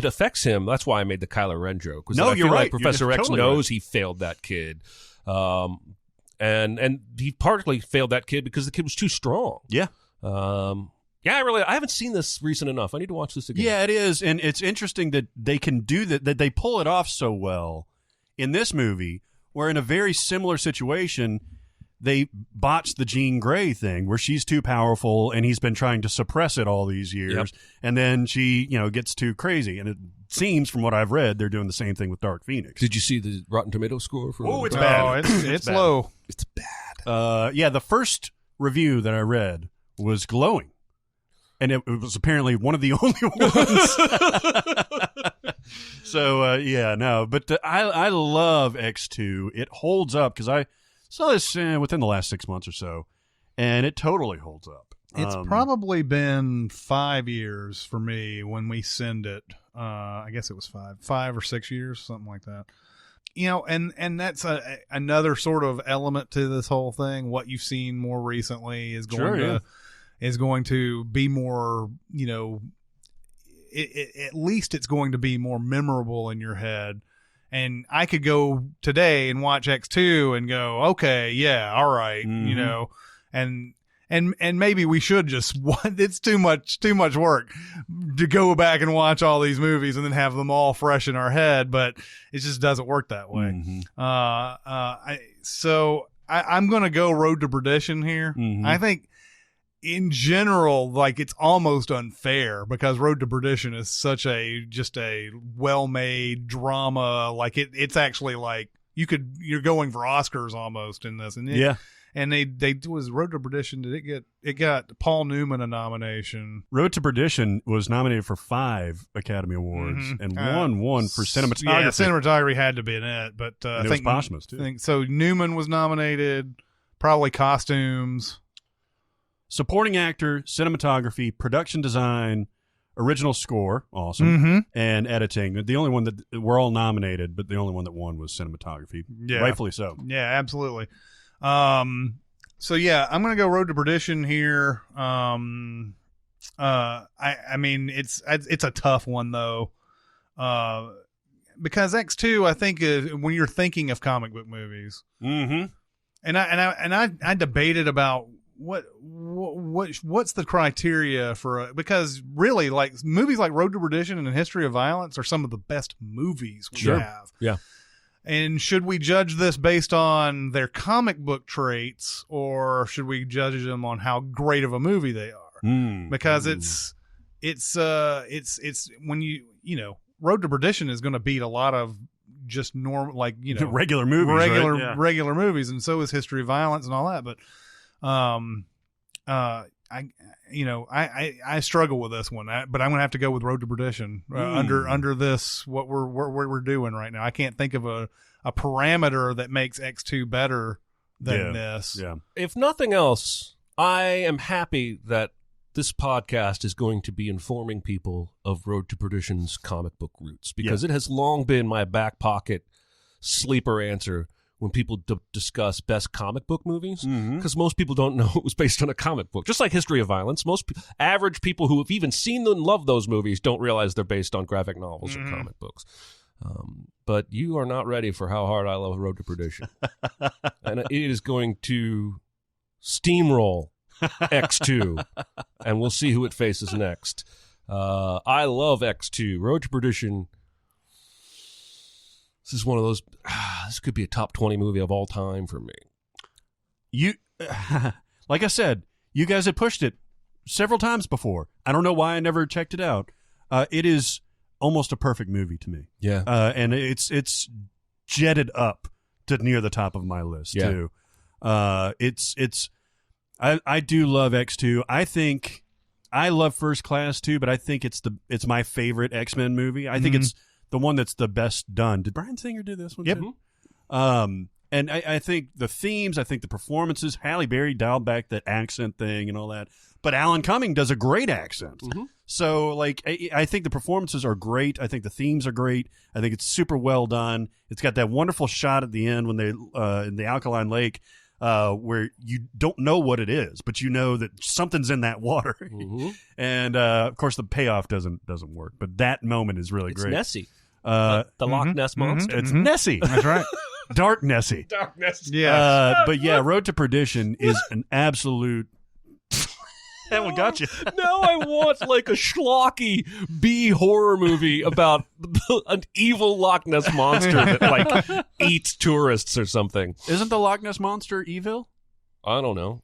affects him. That's why I made the Kylo Ren joke. No, I you're feel right. Like Professor You're X totally knows right. he failed that kid, and he partly failed that kid because the kid was too strong. Yeah. I haven't seen this recent enough. I need to watch this again. Yeah, it is, and it's interesting that they can do that they pull it off so well in this movie, where in a very similar situation, they botched the Jean Grey thing, where she's too powerful, and he's been trying to suppress it all these years, and then she, gets too crazy, and it seems, from what I've read, they're doing the same thing with Dark Phoenix. Did you see the Rotten Tomato score for? Oh, it's bad. Oh, it's bad. Low. It's bad. The first review that I read was glowing. And it was apparently one of the only ones. So, but I love X2. It holds up because I saw this within the last 6 months or so, and it totally holds up. It's probably been 5 years for me when we send it. I guess it was 5 or 6 years, something like that. And that's another sort of element to this whole thing. What you've seen more recently is going to be more, at least it's going to be more memorable in your head. And I could go today and watch X2 and go, okay, yeah, all right, and maybe we should just, it's too much work to go back and watch all these movies and then have them all fresh in our head, but it just doesn't work that way. So I'm going to go Road to Perdition here. I think in general, like, it's almost unfair because Road to Perdition is such just a well-made drama. Like it's actually like you're going for Oscars almost in this. And and they was Road to Perdition. Did it got Paul Newman a nomination? Road to Perdition was nominated for 5 Academy Awards and won one for cinematography. Yeah, cinematography had to be in it, but I think posthumous too. So Newman was nominated, probably costumes. Supporting actor, cinematography, production design, original score, awesome, and editing. The only one that we're all nominated, but the only one that won was cinematography. Yeah, rightfully so. Yeah, absolutely. So yeah, I'm gonna go Road to Perdition here. I mean, it's a tough one though, because X2, I think, is when you're thinking of comic book movies, and I debated about what's the criteria for because really, like, movies like Road to Perdition and History of Violence are some of the best movies we have. Yeah. And should we judge this based on their comic book traits, or should we judge them on how great of a movie they are? Because it's when Road to Perdition is going to beat a lot of just normal, like, regular movies, regular movies, and so is History of Violence and all that. But I struggle with this one, but I'm gonna have to go with Road to Perdition under this what we're doing right now. I can't think of a parameter that makes X2 better than this. Yeah. If nothing else, I am happy that this podcast is going to be informing people of Road to Perdition's comic book roots, because it has long been my back pocket sleeper answer when people discuss best comic book movies, because most people don't know it was based on a comic book. Just like History of Violence, most average people who have even seen and love those movies don't realize they're based on graphic novels or comic books. But you are not ready for how hard I love Road to Perdition. And it is going to steamroll X2, and we'll see who it faces next. I love X2. Road to Perdition. This is one of those. This could be a top 20 movie of all time for me. Like I said, you guys had pushed it several times before. I don't know why I never checked it out. It is almost a perfect movie to me. Yeah, and it's jetted up to near the top of my list too. I do love X2. I think I love First Class too, but I think it's my favorite X-Men movie. I think it's the one that's the best done. Did Bryan Singer do this one too? And I think the themes, I think the performances, Halle Berry dialed back that accent thing and all that. But Alan Cumming does a great accent. So, like, I think the performances are great. I think the themes are great. I think it's super well done. It's got that wonderful shot at the end when they in the Alkaline Lake where you don't know what it is, but you know that something's in that water. And, of course, the payoff doesn't work. But that moment is really great. It's Nessie. The Loch Ness Monster. It's Nessie. That's right. Dark Nessie. Dark Nessie. Yeah. But yeah, Road to Perdition is an absolute. That one got you. Now I want like a schlocky B horror movie about an evil Loch Ness monster that like eats tourists or something. Isn't the Loch Ness monster evil? I don't know.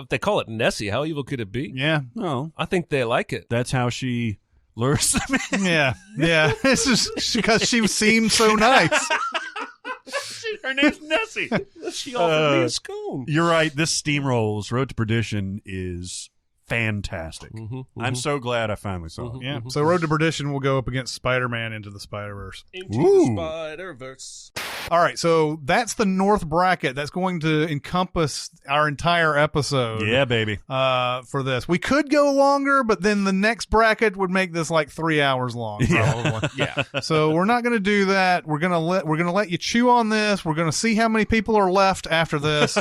They call it Nessie. How evil could it be? Yeah. No. I think they like it. That's how she lures them in. Yeah. This is because she seemed so nice. Her name's Nessie. She offered me a scone. You're right. This steamrolls. Road to Perdition is fantastic. I'm so glad I finally saw it. Yeah. So Road to Perdition will go up against Spider-Man Into the Spider-Verse. Into the Spider-Verse. All right, so that's the North bracket. That's going to encompass our entire episode. Yeah, baby. For this, we could go longer, but then the next bracket would make this like 3 hours long. Probably. Yeah. So we're not going to do that. We're gonna let you chew on this. We're going to see how many people are left after this,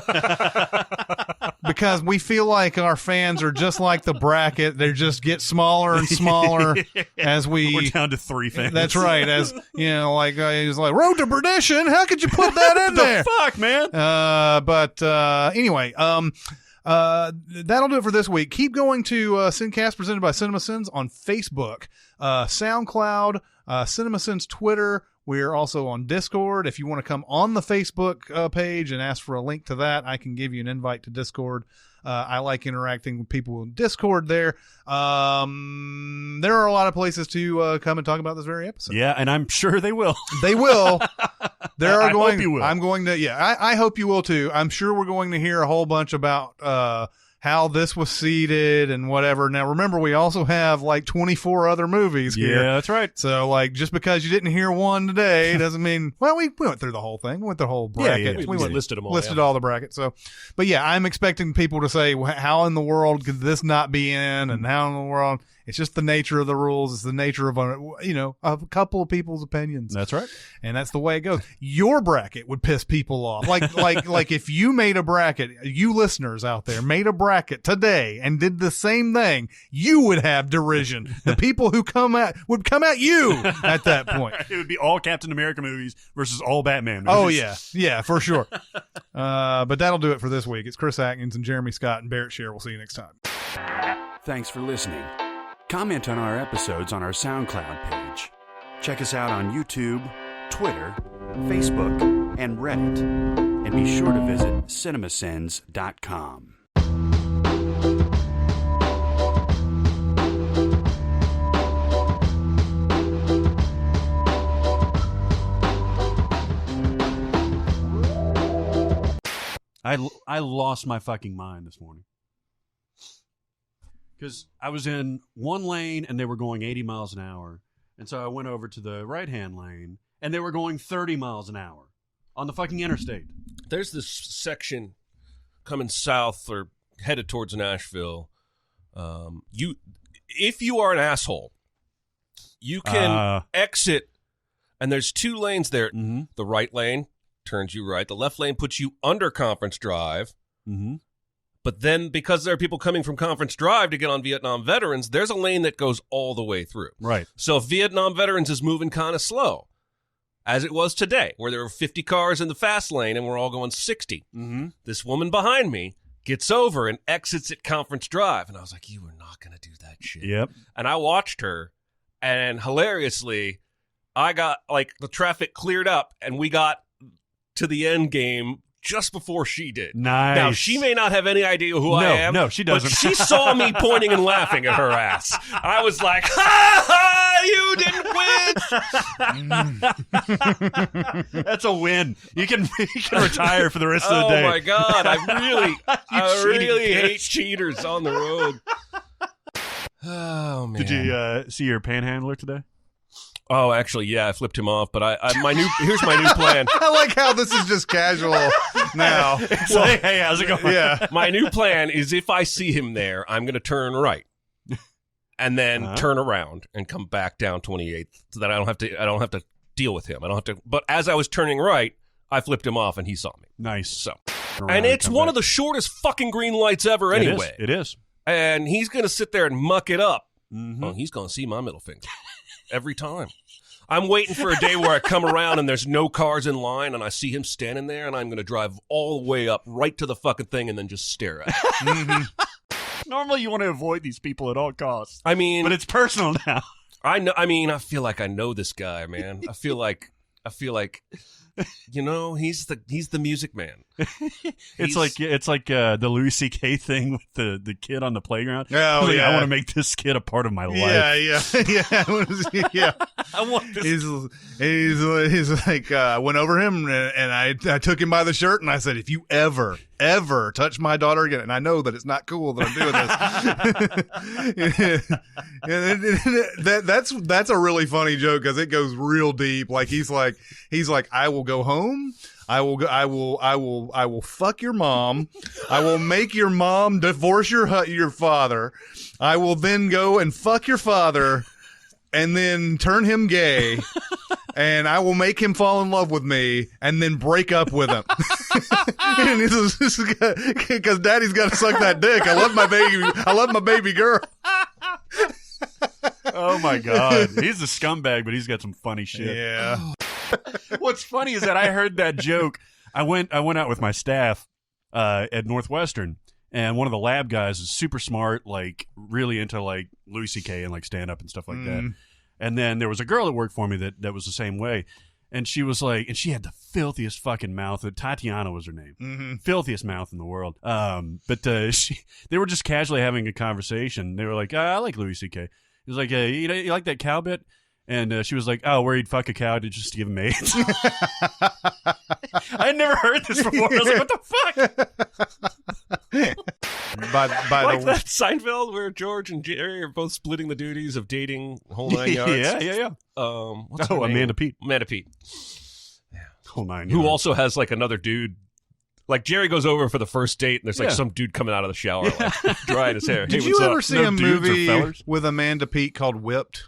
because we feel like our fans are just like the bracket. They just get smaller and smaller as we're down to 3 fans. That's right. As you know, like he's like Road to Perdition. How could you put that in there? Fuck, man. But anyway, that'll do it for this week. Keep going to SinCast presented by Cinemasins on Facebook, SoundCloud, Cinemasins Twitter. We're also on Discord. If you want to come on the Facebook page and ask for a link to that, I can give you an invite to Discord. I like interacting with people in Discord there. There are a lot of places to come and talk about this very episode. Yeah, and I'm sure they will. They will. I hope you will. I'm going to. Yeah, I hope you will too. I'm sure we're going to hear a whole bunch about how this was seeded and whatever. Now, remember, we also have like 24 other movies here. Yeah, that's right. So, like, just because you didn't hear one today doesn't mean, well, we went through the whole thing. We went through the whole bracket. Yeah. We listed them all. Listed all the brackets. So, but yeah, I'm expecting people to say, how in the world could this not be in? And how in the world? It's just the nature of the rules. It's the nature of, a couple of people's opinions. That's right. And that's the way it goes. Your bracket would piss people off. Like if you made a bracket, you listeners out there made a bracket today and did the same thing, you would have derision. The people who would come at you at that point. It would be all Captain America movies versus all Batman movies. Oh, yeah. Yeah, for sure. But that'll do it for this week. It's Chris Atkins and Jeremy Scott and Barrett Shear. We'll see you next time. Thanks for listening. Comment on our episodes on our SoundCloud page. Check us out on YouTube, Twitter, Facebook, and Reddit. And be sure to visit cinemasins.com. I lost my fucking mind this morning. Because I was in one lane and they were going 80 miles an hour. And so I went over to the right-hand lane and they were going 30 miles an hour on the fucking interstate. There's this section coming south or headed towards Nashville. If you are an asshole, you can exit, and there's 2 lanes there. Mm-hmm. The right lane turns you right. The left lane puts you under Conference Drive. Mm-hmm. But then, because there are people coming from Conference Drive to get on Vietnam Veterans, there's a lane that goes all the way through. Right. So if Vietnam Veterans is moving kind of slow, as it was today, where there were 50 cars in the fast lane and we're all going 60, this woman behind me gets over and exits at Conference Drive. And I was like, you are not going to do that shit. Yep. And I watched her, and hilariously, I got, like, the traffic cleared up, and we got to the end game just before she did. Nice. Now, she may not have any idea who I am. No, she doesn't. But she saw me pointing and laughing at her ass. I was like, ha ha, you didn't win. That's a win. You can retire for the rest of the day. Oh, my God. I really hate cheaters on the road. Oh, man. Did you see your panhandler today? Oh, actually, yeah, I flipped him off. But here's my new plan. I like how this is just casual now. Well, hey, how's it going? Yeah. My new plan is, if I see him there, I'm going to turn right, and then turn around and come back down 28th, so that I don't have to deal with him. I don't have to. But as I was turning right, I flipped him off, and he saw me. Nice. So, and it's one of the shortest fucking green lights ever. Anyway, it is. And he's going to sit there and muck it up. Mm-hmm. Well, he's going to see my middle finger. Every time. I'm waiting for a day where I come around and there's no cars in line and I see him standing there, and I'm going to drive all the way up right to the fucking thing and then just stare at it. Mm-hmm. Normally you want to avoid these people at all costs. I mean, but it's personal now. I know. I mean, I feel like I know this guy, man. I feel like, he's the music man. It's like the Louis C.K. thing with the kid on the playground. Oh, like, yeah. I want to make this kid a part of my life. Yeah. I want this. He's like, I went over him and I took him by the shirt and I said, if you ever ever touch my daughter again. And I know that it's not cool that I'm doing this. That's a really funny joke because it goes real deep. Like he's like, I will go home. I will fuck your mom. I will make your mom divorce your father. I will then go and fuck your father and then turn him gay. And I will make him fall in love with me and then break up with him. And this is because daddy's got to suck that dick. I love my baby. I love my baby girl. Oh my God. He's a scumbag, but he's got some funny shit. Yeah. What's funny is that I heard that joke. I went out with my staff at Northwestern, and one of the lab guys is super smart, like really into like Louis C.K. and like stand up and stuff like that. And then there was a girl that worked for me that was the same way. And she was like, and she had the filthiest fucking mouth. Tatiana was her name. Filthiest mouth in the world. But they were just casually having a conversation. They were like, I like Louis C.K. He was like, you like that cow bit? And she was like, oh, where he'd fuck a cow to just give him AIDS. I had never heard this before. I was like, what the fuck? By Like the that Seinfeld where George and Jerry are both splitting the duties of dating whole 9 yards. Yeah. What's her name? Amanda Pete. Amanda Pete. Whole 9 yards. Who also has like another dude. Like Jerry goes over for the first date, and there's like some dude coming out of the shower, like drying his hair. Did hey, you what's ever up? see No a dudes or movie fellers? with Amanda Pete called Whipped?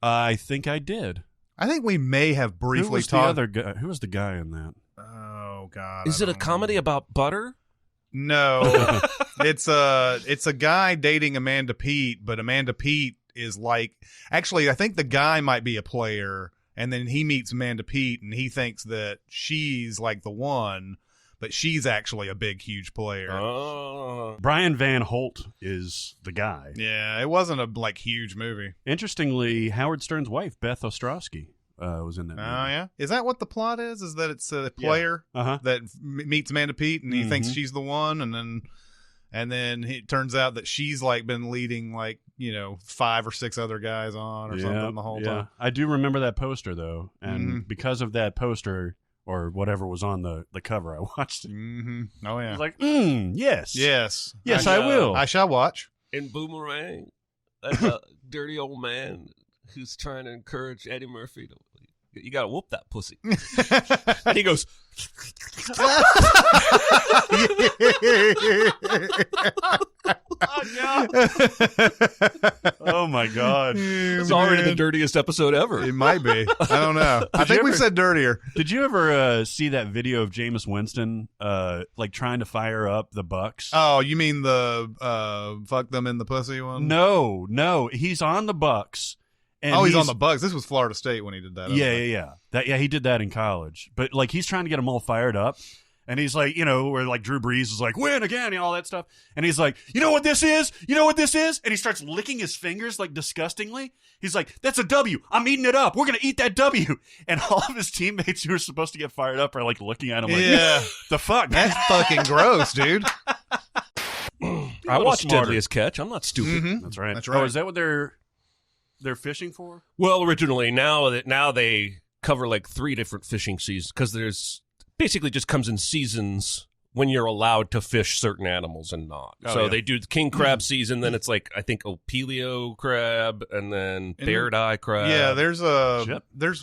I think I did. I think we may have Who briefly was the talked. other guy? Who was the guy in that? Oh God! Is I it a don't comedy know. about butter? No, it's a guy dating Amanda Pete, but Amanda Pete is like, actually, I think the guy might be a player, and then he meets Amanda Pete, and he thinks that she's like the one, but she's actually a big, huge player. Oh. Brian Van Holt is the guy. Yeah, it wasn't a like huge movie. Interestingly, Howard Stern's wife, Beth Ostrowski, was in that Oh movie. yeah, is that what the plot is? Is that it's a player Uh-huh. that meets Amanda Pete, and he thinks she's the one, and then it turns out that she's like been leading like 5 or 6 other guys on or something the whole time. I do remember that poster though, and because of that poster or whatever was on the cover, I watched it. Oh yeah. I was like, yes. Yes. I will. I shall watch. In Boomerang, that's a dirty old man who's trying to encourage Eddie Murphy to, you gotta whoop that pussy. And he goes, Oh my God. it's already the dirtiest episode ever. It might be. I don't know. I think we've said dirtier. Did you ever see that video of Jameis Winston like trying to fire up the Bucks? Oh, you mean the fuck them in the pussy one? No. He's on the Bucks. And he's on the Bucks. This was Florida State when he did that. Yeah. He did that in college. But like he's trying to get them all fired up. And he's like, where like Drew Brees is like, win again and all that stuff. And he's like, you know what this is? You know what this is? And he starts licking his fingers like disgustingly. He's like, that's a W. I'm eating it up. We're going to eat that W. And all of his teammates who are supposed to get fired up are like looking at him like, Yeah. the fuck? That's fucking gross, dude. I watched Deadliest Catch. I'm not stupid. That's right. That's right. Oh, is that what they're fishing for? Well, originally, now they cover like 3 different fishing seasons because there's basically just comes in seasons when you're allowed to fish certain animals and not. They do the king crab season, then it's like I think opelio crab and then bear eye crab. Yeah, there's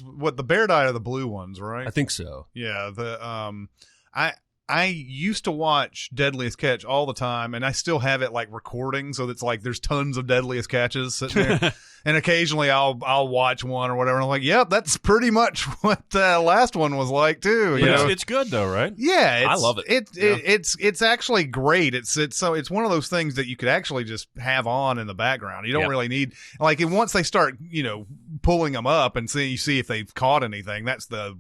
what the bear dye are the blue ones, right? I think so. Yeah, I used to watch Deadliest Catch all the time, and I still have it like recording, so it's like there's tons of Deadliest Catches sitting there. And occasionally I'll watch one or whatever, and I'm like, yep, that's pretty much what the last one was like too. It's good though, right? Yeah, I love it. It's actually great. It's one of those things that you could actually just have on in the background. You don't really need once they start pulling them up and see if they've caught anything. That's the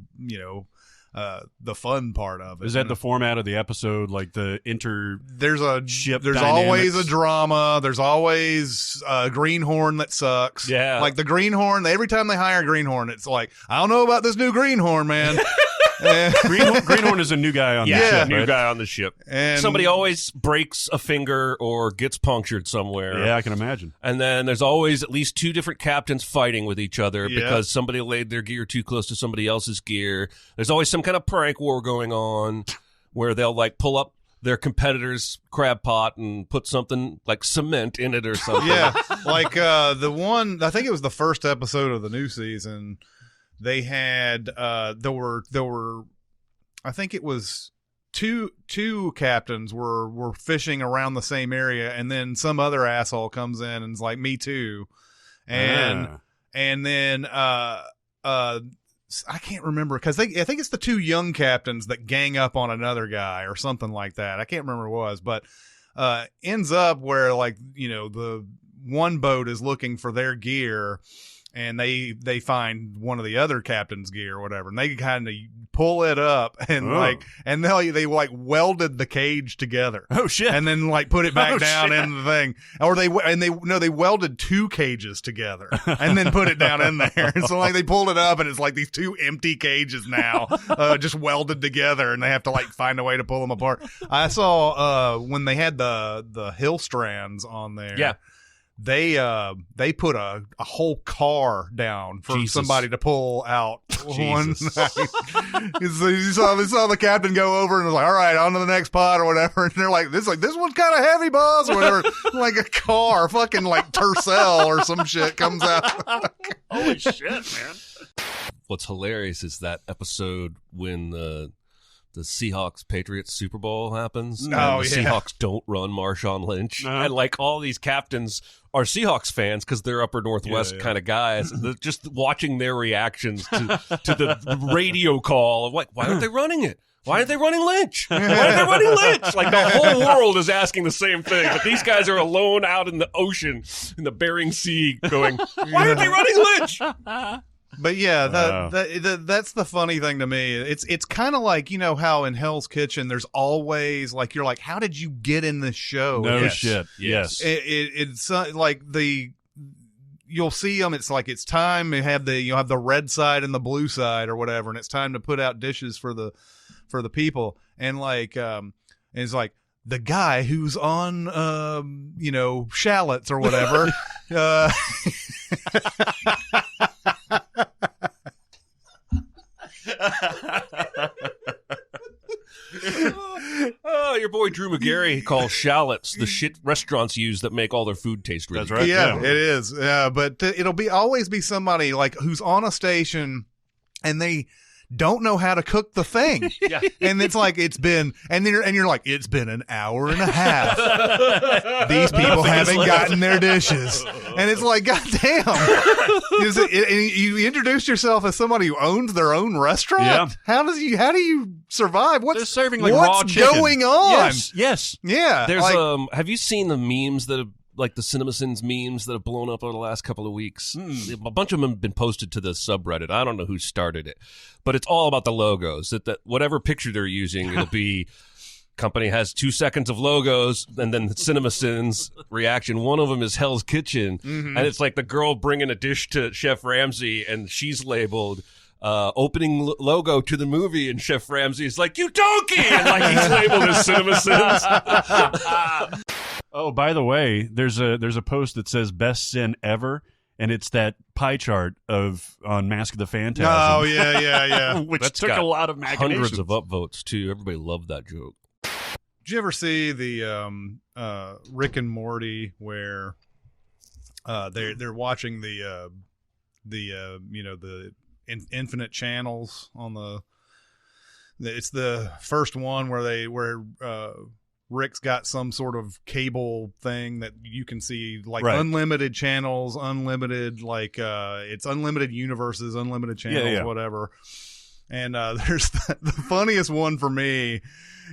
fun part of it. Is that the format of the episode? Like the there's dynamics? always a drama. There's always a greenhorn that sucks. Yeah. Like the greenhorn, every time they hire a greenhorn, it's like, I don't know about this new greenhorn, man. Greenhorn is a new guy on the ship, new right? guy on the ship. And Somebody always breaks a finger or gets punctured somewhere. Yeah, I can imagine. And then there's always at least 2 different captains fighting with each other Yeah. because somebody laid their gear too close to somebody else's gear. There's always some kind of prank war going on. where they'll like pull up their competitor's crab pot and put something like cement in it or something. Yeah, like the one, I think it was the first episode of the new season. They had there were I think it was two captains were fishing around the same area, and then some other asshole comes in and is like, "Me too," and then I can't remember because I think it's the two young captains that gang up on another guy or something like that. I can't remember what it was, but ends up where, like, you know, the one boat is looking for their gear, and they find one of the other captain's gear or whatever, and they kind of pull it up and they like welded the cage together. Oh shit! And then like put it back down in the thing, or they welded two cages together and then put it down in there. And so like they pulled it up, and it's like these two empty cages now, just welded together, and they have to like find a way to pull them apart. I saw when they had the hill strands on there. Yeah. They put a whole car down for somebody to pull out one night. You saw the captain go over and was like, "All right, on to the next pod," or whatever. And they're like, "This one's kind of heavy, boss," or whatever. Like a car, fucking like Tercel or some shit comes out. Holy shit, man! What's hilarious is that episode when the Seahawks Patriots Super Bowl happens. And the Seahawks don't run Marshawn Lynch. And like all these captains are Seahawks fans because they're upper Northwest kind of guys. They're just watching their reactions to the radio call of like, why aren't they running it? Why aren't they running Lynch? Why aren't they running Lynch? Like the whole world is asking the same thing, but these guys are alone out in the ocean, in the Bering Sea, going, why aren't they running Lynch? But yeah, that's the funny thing to me. It's kind of like, you know how in Hell's Kitchen there's always like, you're like, how did you get in this show? No shit. Yes. It's like you'll see them. It's like it's time. You'll have the red side and the blue side or whatever, and it's time to put out dishes for the people. And like it's like the guy who's on shallots or whatever. Your boy Drew McGarry calls shallots the shit restaurants use that make all their food taste really That's right. Yeah, it is. Yeah, but it'll always be somebody like who's on a station and they don't know how to cook the thing. Yeah. And it's like you're like, it's been an hour and a half. These people haven't gotten their dishes. And it's like, goddamn. You introduce yourself as somebody who owns their own restaurant? Yeah. How do you survive? They're serving like raw what's chicken. going on? Yes. Yeah. There's like, have you seen the memes that have like the Cinemasins memes that have blown up over the last couple of weeks? A bunch of them have been posted to the subreddit. I don't know who started it, but it's all about the logos. That whatever picture they're using, it'll be company has 2 seconds of logos, and then the Cinemasins reaction. One of them is Hell's Kitchen, and it's like the girl bringing a dish to Chef Ramsay, and she's labeled opening logo to the movie, and Chef Ramsay is like, "You donkey!" and like he's labeled as Cinemasins. Oh, by the way, there's a post that says best sin ever, and it's that pie chart on Mask of the Phantasm. oh yeah. Which That's took got a lot of machinations. hundreds of upvotes too. Everybody loved that joke. Did you ever see the Rick and Morty where they're watching the infinite channels on it's the first one where Rick's got some sort of cable thing that you can see like unlimited channels, unlimited like it's unlimited universes, unlimited channels, whatever. And there's the funniest one for me.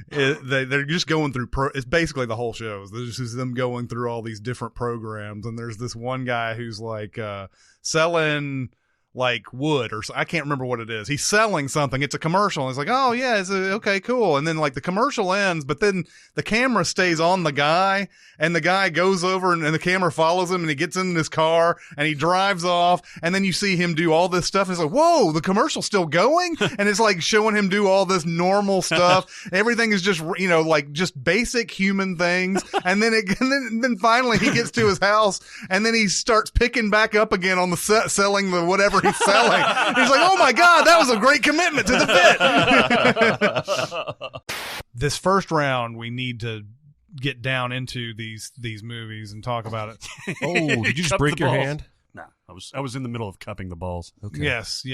They're just going through it's basically the whole show. There's just them going through all these different programs, and there's this one guy who's like selling like wood or I can't remember what it is. He's selling something. It's a commercial. And it's like, oh yeah, okay, cool. And then like the commercial ends, but then the camera stays on the guy, and the guy goes over and the camera follows him, and he gets in his car and he drives off, and then you see him do all this stuff. And it's like, whoa, the commercial's still going, and it's like showing him do all this normal stuff. Everything is just like just basic human things, and then finally he gets to his house, and then he starts picking back up again on the set, selling the whatever he's selling. He's like, oh my god, that was a great commitment to the bit. this first round, we need to get down into these movies and talk about it. Oh, did you just Cup break the your balls. hand? No, I was in the middle of cupping the balls. Okay. Yes.